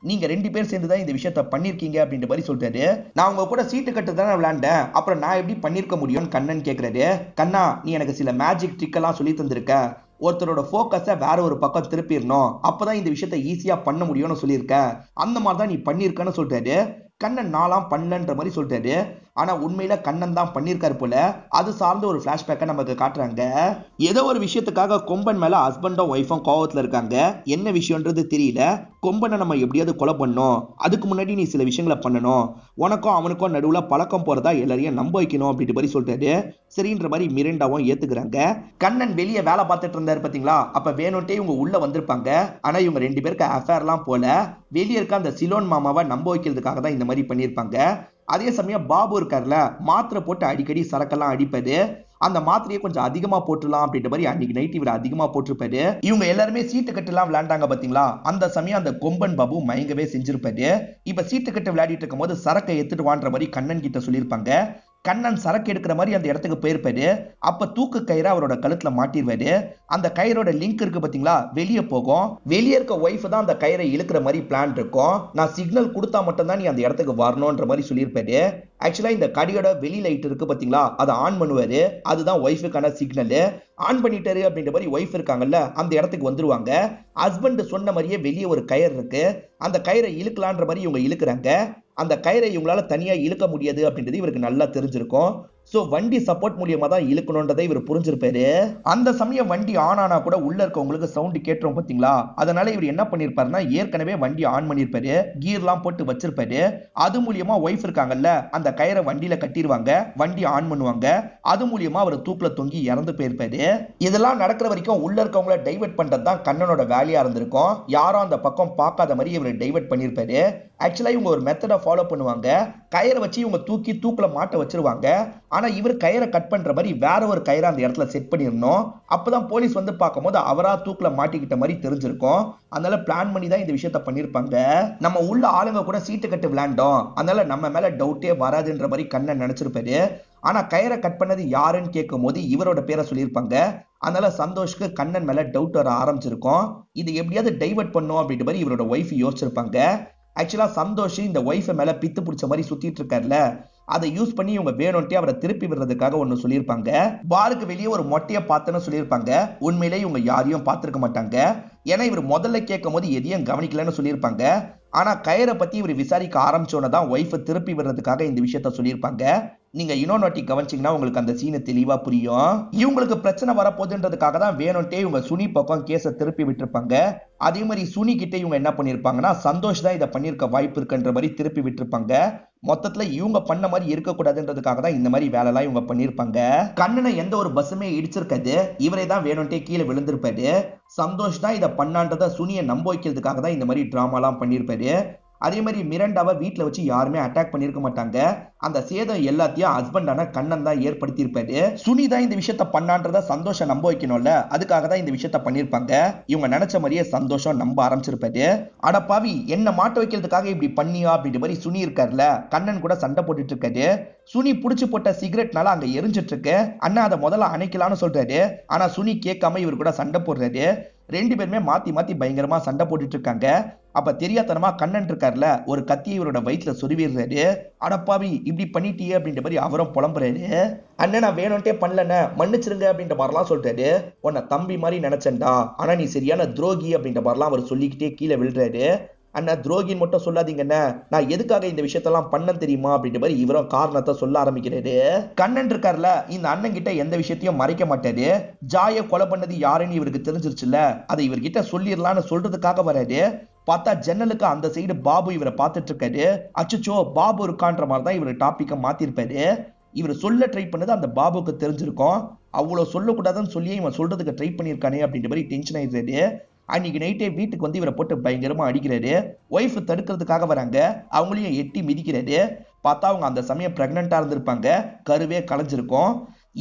நீங்க 2 பேர் சேர்ந்து தான் இந்த விஷயத்த பண்ணிருக்கீங்க அப்படின்ற மாதிரி சொல்றாரு. நான் உங்க கூட சீட்டு கட்டு தானே விளையாண்டேன், அப்புறம் நான் எப்படி பண்ணிருக்க முடியும்னு கண்ணன் கேக்குறாரு. கண்ணா, நீ எனக்கு சில மேஜிக் ட்ரிக் எல்லாம் சொல்லி தந்திருக்க. ஒருத்தரோட போக்கஸை வேற ஒரு பக்கம் திருப்பிடணும், அப்பதான் இந்த விஷயத்த ஈஸியா பண்ண முடியும்னு சொல்லியிருக்க. அந்த மாதிரி தான் நீ பண்ணிருக்கன்னு சொல்றாரு. கண்ணன் நாலாம் பண்ணலன்ற மாதிரி சொல்றாரு. ஆனா உண்மையில கண்ணன் தான் பண்ணிருக்காரு போல. அது சார்ந்த ஒரு பிளாஷ்பேக்கை நமக்கு காட்டுறாங்க. ஏதோ ஒரு விஷயத்துக்காக கொம்பன் மேல ஹஸ்பண்டும் ஒய்ஃபும் கோவத்துல இருக்காங்க. என்ன விஷயம்ன்றது தெரியல. கொம்பனை நம்ம எப்படியாவது கொலை பண்ணணும், அதுக்கு முன்னாடி நீ சில விஷயங்களை பண்ணணும், உனக்கும் அவனுக்கும் நடுவுல பழக்கம் போறதா எல்லாரையும் நம்ப வைக்கணும் அப்படின்ற மாதிரி சொல்றாரு. சரின்ற மாதிரி மிரண்டாவும் ஏத்துக்கிறாங்க. கண்ணன் வெளியே வேலை பார்த்துட்டு இருந்தாரு பாத்தீங்களா. அப்ப வேணும்ட்டே இவங்க உள்ள வந்திருப்பாங்க. ஆனா இவங்க 2 பேருக்கு அஃபேர்லாம் போல. வெளியே இருக்க அந்த சிலோன் மாமாவை நம்ப வைக்கிறதுக்காக தான் இந்த மாதிரி பண்ணியிருப்பாங்க. அதே சமயம் பாபு இருக்கார்ல, மாத்திரை போட்டு அடிக்கடி சரக்கெல்லாம் அடிப்பது. அந்த மாத்திரையை கொஞ்சம் அதிகமா போட்டுலாம் அப்படின்ற மாதிரி அன்னைக்கு நைட் இவர் அதிகமா போட்டிருப்பாரு. இவங்க எல்லாருமே சீட்டு கட்டுலாம் விளையாண்டாங்க பாத்தீங்களா. அந்த சமயம் அந்த கொம்பன் பாபு மயங்கவே செஞ்சிருப்பாரு. இப்ப சீட்டு கட்டு விளையாடிட்டு இருக்கும் போது சரக்கை எடுத்துட்டு வான்ற மாதிரி கண்ணன் கிட்ட சொல்லியிருப்பாங்க. கண்ணன் சரக்கு எடுக்கிற மாதிரி அந்த இடத்துக்கு போயிருப்பாரு. அப்ப தூக்கு கயிறை அவரோட கழுத்துல மாட்டிடுவாரு. அந்த கயிறோட லிங்க் இருக்கு பாத்தீங்களா, வெளியே போகும். வெளியே இருக்க ஒய்ஃப் தான் அந்த கயிறை இழுக்கிற மாதிரி பிளான் இருக்கும். நான் சிக்னல் கொடுத்தா மட்டும் தான் நீ அந்த இடத்துக்கு வரணும்ன்ற மாதிரி சொல்லியிருப்பாரு. ஆக்சுவலா இந்த கடியோட வெளி லைட் இருக்கு பாத்தீங்களா, அதை ஆன் பண்ணுவாரு. அதுதான் ஒய்ஃபுக்கான சிக்னல். ஆன் பண்ணிட்டாரு அப்படின்ற மாதிரி ஒய்ஃப் இருக்காங்கல்ல, அந்த இடத்துக்கு வந்துருவாங்க. ஹஸ்பண்ட் சொன்ன மாதிரியே வெளியே ஒரு கயிறு இருக்கு. அந்த கயிறை இழுக்கலான்ற மாதிரி இவங்க இழுக்கிறாங்க. அந்த கயிறை இவங்களால தனியா இழுக்க முடியாது அப்படின்றது இவருக்கு நல்லா தெரிஞ்சிருக்கும். சோ வண்டி சப்போர்ட் மூலியமா தான் இழுக்கணும்ன்றதை இவர் புரிஞ்சிருப்பாரு. அந்த சமயம் வண்டி ஆன் ஆனா கூட உள்ள இருக்கவங்களுக்கு சவுண்ட் கேட்டுரும் பாத்தீங்களா. அதனால இவர் என்ன பண்ணிருப்பாருன்னா, ஏற்கனவே வண்டி ஆன் பண்ணிருப்பாரு, கீர்லாம் போட்டு வச்சிருப்பாரு. அது மூலியமா ஒய்ஃப் இருக்காங்கல்ல, அந்த கயிறை வண்டியில கட்டிடுவாங்க, வண்டி ஆன் பண்ணுவாங்க. அது மூலியமா அவர் தூக்குல தொங்கி இறந்து போயிருப்பாரு. இதெல்லாம் நடக்கிற வரைக்கும் உள்ள இருக்கவங்களை டைவர்ட் பண்றது தான் கண்ணனோட வேலையா இருந்திருக்கும். யாரும் அந்த பக்கம் பார்க்காத மாதிரி இவர் டைவர்ட் பண்ணிருப்பாரு. ஆக்சுவலா இவங்க ஒரு மெத்தடை ஃபாலோ பண்ணுவாங்க. கயிறை வச்சு இவங்க தூக்கி தூக்குல மாட்ட வச்சிருவாங்க. ஆனா இவர் கயிறை கட் பண்ற மாதிரி வேற ஒரு கயிறை அந்த இடத்துல செட் பண்ணிடணும். அப்பதான் போலீஸ் வந்து பார்க்கும்போது அவரா தூக்குல மாட்டிக்கிட்ட மாதிரி தெரிஞ்சிருக்கும். அதனால பிளான் பண்ணி தான் இந்த விஷயத்த பண்ணிருப்பாங்க. நம்ம உள்ள ஆளுங்க கூட சீட்டு கட்டு விளையாண்டோம், அதனால நம்ம மேல டவுட்டே வராதுன்ற மாதிரி கண்ணன் நினைச்சிருப்பாரு. ஆனா கயிறை கட் பண்ணது யாருன்னு கேட்கும் போது இவரோட பேரை சொல்லியிருப்பாங்க. அதனால சந்தோஷ்க்கு கண்ணன் மேல டவுட் வர ஆரம்பிச்சிருக்கும். இது எப்படியாவது டைவர்ட் பண்ணும் அப்படின்ற மாதிரி இவரோட ஒய்ஃப் யோசிச்சிருப்பாங்க. ஆக்சுவலா சந்தோஷ் இந்த ஒய்ஃபை மேல பித்து பிடிச்ச மாதிரி சுத்திட்டு இருக்காருல்ல, அதை யூஸ் பண்ணி இவங்க வேணும்ட்டே அவரை திருப்பி விடுறதுக்காக ஒன்னு சொல்லியிருப்பாங்க. பாருக்கு வெளியே ஒரு மொட்டையை பார்த்தேன்னு சொல்லியிருப்பாங்க. உண்மையிலே இவங்க யாரையும் பார்த்திருக்க மாட்டாங்க. ஏன்னா இவர் முதல்ல கேட்கும் போது எதையும் கவனிக்கலன்னு சொல்லியிருப்பாங்க. ஆனா கயிறை பத்தி இவர் விசாரிக்க ஆரம்பிச்சோன்னு தான் ஒய்ஃபை திருப்பி விடுறதுக்காக இந்த விஷயத்த சொல்லியிருப்பாங்க. நீங்க இன்னொரு வாட்டி கவனிச்சீங்கன்னா உங்களுக்கு அந்த சீனை தெளிவா புரியும். இவங்களுக்கு பிரச்சனை வரப்போகுதுன்றதுக்காக தான் வேணும்ட்டே இவங்க சுனி பக்கம் கேஸை திருப்பி விட்டுருப்பாங்க. அதே மாதிரி சுனி கிட்ட இவங்க என்ன பண்ணிருப்பாங்கன்னா, சந்தோஷ் தான் இதை பண்ணிருக்க வாய்ப்பு இருக்குன்ற மாதிரி திருப்பி விட்டுருப்பாங்க. மொத்தத்துல இவங்க பண்ண மாதிரி இருக்கக்கூடாதுன்றதுக்காக தான் இந்த மாதிரி வேலைலாம் இவங்க பண்ணிருப்பாங்க. கண்ணனை எந்த ஒரு பஸ்ஸுமே இடிச்சிருக்காது, இவரே தான் வேணும்ட்டே கீழே விழுந்திருப்பாரு. சந்தோஷ் தான் இதை பண்ணான்றத சுனியை நம்ப வைக்கிறதுக்காக தான் இந்த மாதிரி டிராமாலாம் பண்ணிருப்பாரு. அதே மாதிரி மிரண்டாவை வீட்டுல வச்சு யாருமே அட்டாக் பண்ணிருக்க மாட்டாங்க. அந்த சேதம் எல்லாத்தையும் ஹஸ்பண்டான கண்ணன் தான் ஏற்படுத்தியிருப்பாரு. சுனி தான் இந்த விஷயத்த பண்ணான்றத சந்தோஷம் நம்ப வைக்கணும்ல, அதுக்காக தான் இந்த விஷயத்த பண்ணிருப்பாங்க. இவங்க நினைச்ச மாதிரியே சந்தோஷம் நம்ப ஆரம்பிச்சிருப்பாரு. அடப்பாவி, என்ன மாட்ட வைக்கிறதுக்காக இப்படி பண்ணியா அப்படின்ற மாதிரி சுனி இருக்காருல, கண்ணன் கூட சண்டை போட்டுட்டு இருக்காரு. சுனி புடிச்சு போட்ட சிகரெட்னால அங்க எரிஞ்சிட்டு இருக்கு. அண்ணா அதை முதல்ல அணைக்கலாம்னு சொல்றாரு. ஆனா சுனி கேட்காம இவர் கூட சண்டை போடுறாரு. ரெண்டு பேருமே மாத்தி மாத்தி பயங்கரமா சண்டை போட்டுட்டு இருக்காங்க. அப்ப தெரியாதனமா கண்ணன் இருக்காருல, ஒரு கத்தியை இவரோட வயிற்றுல சொருவிடுறாரு. அடப்பாவி இப்படி பண்ணிட்டியே அப்படின்ற மாதிரி அவரும் புலம்புறாரு. அண்ணன் நான் வேணும்ட்டே பண்ணலண்ணே, மன்னிச்சிருங்க அப்படின்ற மாதிரிலாம் சொல்றாரு. உன்னை தம்பி மாதிரி நினைச்சேன்டா, ஆனா நீ சரியான துரோகி அப்படின்ற மாதிரிலாம் அவர் சொல்லிக்கிட்டே கீழே விழுறாரு. அண்ணா துரோகின்னு மட்டும் சொல்லாதீங்கண்ணே, நான் எதுக்காக இந்த விஷயத்தெல்லாம் பண்ண தெரியுமா அப்படின்ற மாதிரி இவரும் காரணத்தை சொல்ல ஆரம்பிக்கிறாரு. கண்ணன் இருக்காருல, இந்த அண்ணன் கிட்ட எந்த விஷயத்தையும் மறைக்க மாட்டாரு. ஜாய கொலை பண்ணது யாருன்னு இவருக்கு தெரிஞ்சிருச்சுல, அதை இவர்கிட்ட சொல்லிடலான்னு சொல்றதுக்காக வராரு. பார்த்தா ஜன்னலுக்கு அந்த சைடு பாபு இவரை பார்த்துட்டு இருக்காரு. அச்சுச்சோ பாபு இருக்கான்ற மாதிரி தான் இவர் டாபிக்கை மாத்திருப்பாரு. இவர் சொல்ல ட்ரை பண்ணது அந்த பாபுக்கு தெரிஞ்சிருக்கும். அவ்வளவு சொல்லக்கூடாதுன்னு சொல்லியே இவன் சொல்றதுக்கு ட்ரை பண்ணியிருக்கானே அப்படின்ற மாதிரி டென்ஷன் ஆயிடுறாரு. அன்னைக்கு நைட்டே வீட்டுக்கு வந்து இவரை போட்டு பயங்கரமா அடிக்கிறாரு. ஒய்ஃப் தடுக்கிறதுக்காக வராங்க, அவங்களையும் எட்டி மிதிக்கிறாரு. பார்த்தா அவங்க அந்த சமயம் பிரெக்னெண்டா இருந்திருப்பாங்க, கருவே கலைஞ்சிருக்கும்.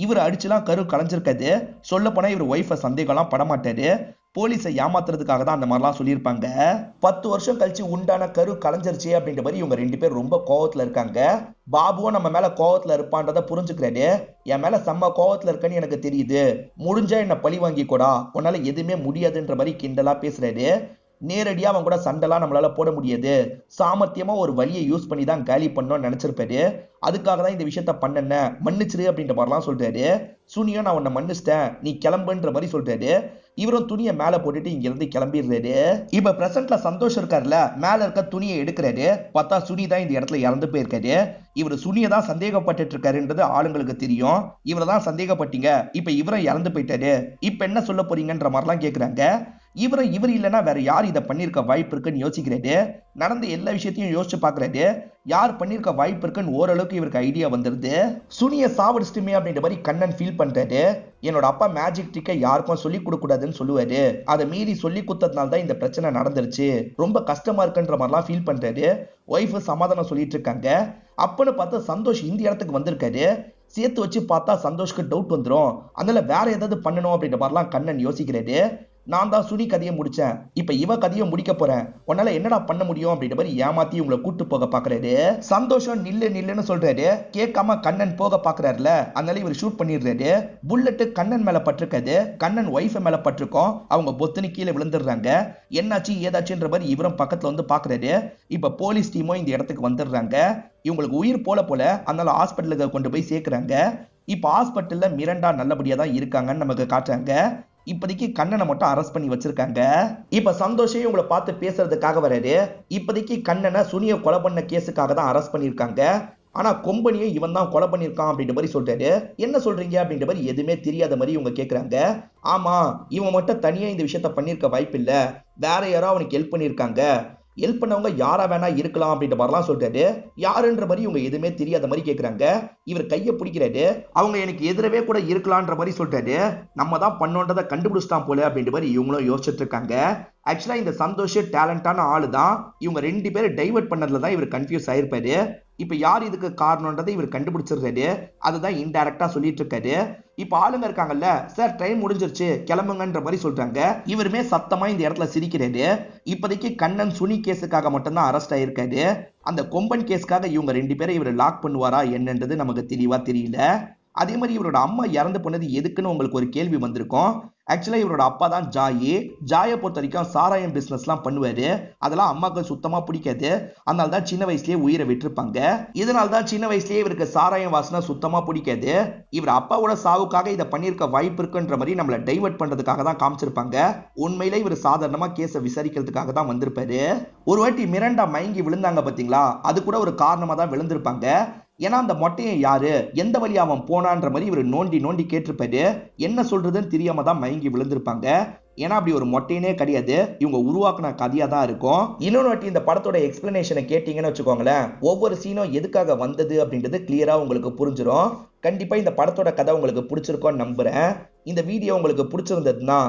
இவர் அடிச்சுலாம் கரு கலைஞ்சிருக்காது. சொல்ல போனா இவர் ஒய்ஃபை சந்தேகம்லாம் படமாட்டாரு. போலீஸை ஏமாத்துறதுக்காக தான் அந்த மாதிரிலாம் சொல்லியிருப்பாங்க. 10 வருஷம் கழிச்சு உண்டான கரு கலைஞ்சிருச்சு அப்படின்ற மாதிரி இவங்க ரெண்டு பேர் ரொம்ப கோவத்துல இருக்காங்க. பாபுவும் நம்ம மேல கோவத்துல இருப்பான்றத புரிஞ்சுக்கிறாரு. என் மேல செம்ம கோவத்துல இருக்கன்னு எனக்கு தெரியுது, முடிஞ்சா என்ன பழி வாங்கிக்கூடா, உன்னால எதுவுமே முடியாதுன்ற மாதிரி கிண்டலா பேசுறாரு. நேரடியா அவன் கூட சண்டைலாம் நம்மளால போட முடியாது, சாமர்த்தியமா ஒரு வழியை யூஸ் பண்ணி தான் காலி பண்ணோம்னு நினைச்சிருப்பாரு. அதுக்காக தான் இந்த விஷயத்த பண்ணன, மன்னிச்சிரு அப்படின்ற மாதிரிலாம் சொல்றாரு. சுனியோ நான் உன்னை மன்னிச்சிட்டேன், நீ கிளம்புன்ற மாதிரி சொல்றாரு. இவரும் துணியை மேல போட்டுட்டு இங்க இருந்து கிளம்பிடுறாரு. இப்ப பிரசன்ட்ல சந்தோஷ் இருக்காருல, மேல இருக்க துணியை எடுக்கிறாரு. பார்த்தா சுனி தான் இந்த இடத்துல இறந்து போயிருக்காரு. இவர் சுனியை தான் சந்தேகப்பட்டு இருக்காருன்றது ஆளுங்களுக்கு தெரியும். இவரை தான் சந்தேகப்பட்டீங்க, இப்ப இவரும் இறந்து போயிட்டாரு, இப்ப என்ன சொல்ல போறீங்கன்ற மாதிரிலாம் கேக்குறாங்க. இவர் இல்லைன்னா வேற யார் இதை பண்ணிருக்க வாய்ப்பு இருக்குன்னு யோசிக்கிறாரு. நடந்த எல்லா விஷயத்தையும் யோசிச்சு பாக்குறாரு. யார் பண்ணிருக்க வாய்ப்பு இருக்குன்னு ஓரளவுக்கு இவருக்கு ஐடியா வந்துருது. சுனியை சாவடிச்சிட்டுமே அப்படின்ற மாதிரி கண்ணன் ஃபீல் பண்றாரு. என்னோட அப்பா மேஜிக் ட்ரிக்கை யாருக்கும் சொல்லி கொடுக்க கூடாதுன்னு சொல்லுவாரு, அதை மீறி சொல்லி கொடுத்ததுனால தான் இந்த பிரச்சனை நடந்துருச்சு, ரொம்ப கஷ்டமா இருக்குன்ற மாதிரிலாம் ஃபீல் பண்றாரு. ஒய்ஃபு சமாதானம் சொல்லிட்டு இருக்காங்க. அப்பன்னு பார்த்து சந்தோஷ் இந்த இடத்துக்கு வந்திருக்காரு. சேர்த்து வச்சு பார்த்தா சந்தோஷ்க்கு டவுட் வந்துடும், அதனால வேற ஏதாவது பண்ணணும் அப்படின்ற மாதிரிலாம் கண்ணன் யோசிக்கிறாரு. நான் தான் சுனி கதையை முடிச்சேன், இப்ப இவ கதையை முடிக்க போறேன், உன்னால என்னடா பண்ண முடியும் அப்படின்ற மாதிரி ஏமாத்தி உங்களை கூட்டு போக பாக்குறாரு. சந்தோஷம் நில்லுன்னு சொல்றாரு. கேட்காம கண்ணன் போக பாக்குறாருல, அதனால இவர் ஷூட் பண்ணிடுறாரு. புல்லட்டு கண்ணன் மேல பட்டிருக்காது, கண்ணன் ஒய்ஃப் மேல பட்டிருக்கோம். அவங்க பொத்துன்னு கீழே விழுந்துடுறாங்க. என்னாச்சு ஏதாச்சுன்ற மாதிரி இவரும் பக்கத்துல வந்து பாக்குறாரு. இப்ப போலீஸ் டீமும் இந்த இடத்துக்கு வந்துடுறாங்க. இவங்களுக்கு உயிர் போல அதனால ஹாஸ்பிட்டலுக்கு கொண்டு போய் சேர்க்கிறாங்க. இப்ப ஹாஸ்பிட்டல்ல மிரண்டா நல்லபடியா தான் இருக்காங்கன்னு நமக்கு காட்டுறாங்க. இப்போதைக்கு கண்ணனை மட்டும் அரெஸ்ட் பண்ணி வச்சிருக்காங்க. இப்ப சந்தோஷே உங்களை பார்த்து பேசுறதுக்காக வராரு. இப்போதைக்கு கண்ணனை சுனியை கொலை பண்ண கேஸுக்காக தான் அரெஸ்ட் பண்ணியிருக்காங்க. ஆனா கொம்பனியை இவன் தான் கொலை பண்ணியிருக்கான் அப்படின்ற மாதிரி சொல்றாரு. என்ன சொல்றீங்க அப்படின்ற மாதிரி எதுவுமே தெரியாத மாதிரி இவங்க கேட்கறாங்க. ஆமா, இவன் மட்டும் தனியா இந்த விஷயத்த பண்ணியிருக்க வாய்ப்பு இல்ல, வேற யாரோ அவனுக்கு ஹெல்ப் பண்ணியிருக்காங்க, ஹெல்ப் பண்ணவங்க யாரா வேணா இருக்கலாம் அப்படின்ற மாதிரிலாம் சொல்றாரு. யாருன்ற மாதிரி இவங்க எதுவுமே தெரியாத மாதிரி கேட்கறாங்க. இவர் கையை பிடிக்கிறாரு. அவங்க எனக்கு எதிரவே கூட இருக்கலான்ற மாதிரி சொல்றாரு. நம்ம தான் பண்ணோன்றதை கண்டுபிடிச்சிட்டான் போல அப்படின்ற மாதிரி இவங்களும் யோசிச்சுட்டு இருக்காங்க. ஆக்சுவலா இந்த சந்தோஷ் டேலண்டான ஆளு தான். இவங்க ரெண்டு பேரும் டைவர்ட் பண்ணதுல தான் இவர் கன்ஃபியூஸ் ஆயிருப்பாரு. இப்ப யார் இதுக்கு காரணம்ன்றதை இவர் கண்டுபிடிச்சிடுறாரு. அதுதான் இன்டைரக்டா சொல்லிட்டு இருக்காரு. இப்ப ஆளுங்க இருக்காங்கல்ல, சார் டைம் முடிஞ்சிருச்சு கிளம்புங்கன்ற மாதிரி சொல்றாங்க. இவருமே சத்தமா இந்த இடத்துல சிரிக்கிறாரு. இப்போதைக்கு கண்ணன் சுனி கேஸுக்காக மட்டும்தான் அரெஸ்ட் ஆயிருக்காரு. அந்த கொம்பன் கேஸுக்காக இவங்க ரெண்டு பேரை இவர் லாக் பண்ணுவாரா என்னன்றது நமக்கு தெளிவா தெரியல. அதே மாதிரி இவரோட அம்மா இறந்து போனது எதுக்குன்னு உங்களுக்கு ஒரு கேள்வி வந்திருக்கும். ஆக்சுவலா இவரோட அப்பா தான் ஜாயை பொறுத்த வரைக்கும் சாராயம் பிசினஸ்லாம் பண்ணுவாரு. அதெல்லாம் அம்மாக்கு சுத்தமா பிடிக்காது. அதனால தான் சின்ன வயசுலயே உயிரை விட்டுருப்பாங்க. இதனால தான் சின்ன வயசுலயே இவருக்கு சாராயம் வாசனை சுத்தமா பிடிக்காது. இவர் அப்பாவோட சாவுக்காக இதை பண்ணியிருக்க வாய்ப்பு இருக்குன்ற மாதிரி நம்மளை டைவர்ட் பண்றதுக்காக தான் காமிச்சிருப்பாங்க. உண்மையில இவர் சாதாரணமா கேஸை விசாரிக்கிறதுக்காக தான் வந்திருப்பாரு. ஒரு வாட்டி மிரண்டா மயங்கி விழுந்தாங்க பாத்தீங்களா, அது கூட ஒரு காரணமா தான் விழுந்திருப்பாங்க. ஏன்னா அந்த மொட்டையை யாரு எந்த வழி அவன் போனான்ற மாதிரி இவர் நோண்டி கேட்டிருப்பாரு. என்ன சொல்றதுன்னு தெரியாம தான் மயங்கி விழுந்திருப்பாங்க. ஏன்னா அப்படி ஒரு மொட்டையனே கிடையாது, இவங்க உருவாக்குன கதையா தான் இருக்கும். இன்னொரு வாட்டி இந்த படத்தோட எக்ஸ்பிளனேஷனை கேட்டீங்கன்னு வச்சுக்கோங்களேன், ஒவ்வொரு சீனும் எதுக்காக வந்தது அப்படின்றது கிளியரா உங்களுக்கு புரிஞ்சிடும். கண்டிப்பா இந்த படத்தோட கதை உங்களுக்கு பிடிச்சிருக்கோன்னு நம்புறேன். இந்த வீடியோ உங்களுக்கு பிடிச்சிருந்ததுன்னா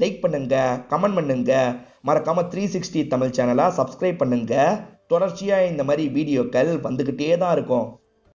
லைக் பண்ணுங்க, கமெண்ட் பண்ணுங்க, மறக்காம 360 தமிழ் சேனலை சப்ஸ்கிரைப் பண்ணுங்க. தொடர்ச்சியா இந்த மாதிரி வீடியோக்கள் வந்துகிட்டே தான் இருக்கும்.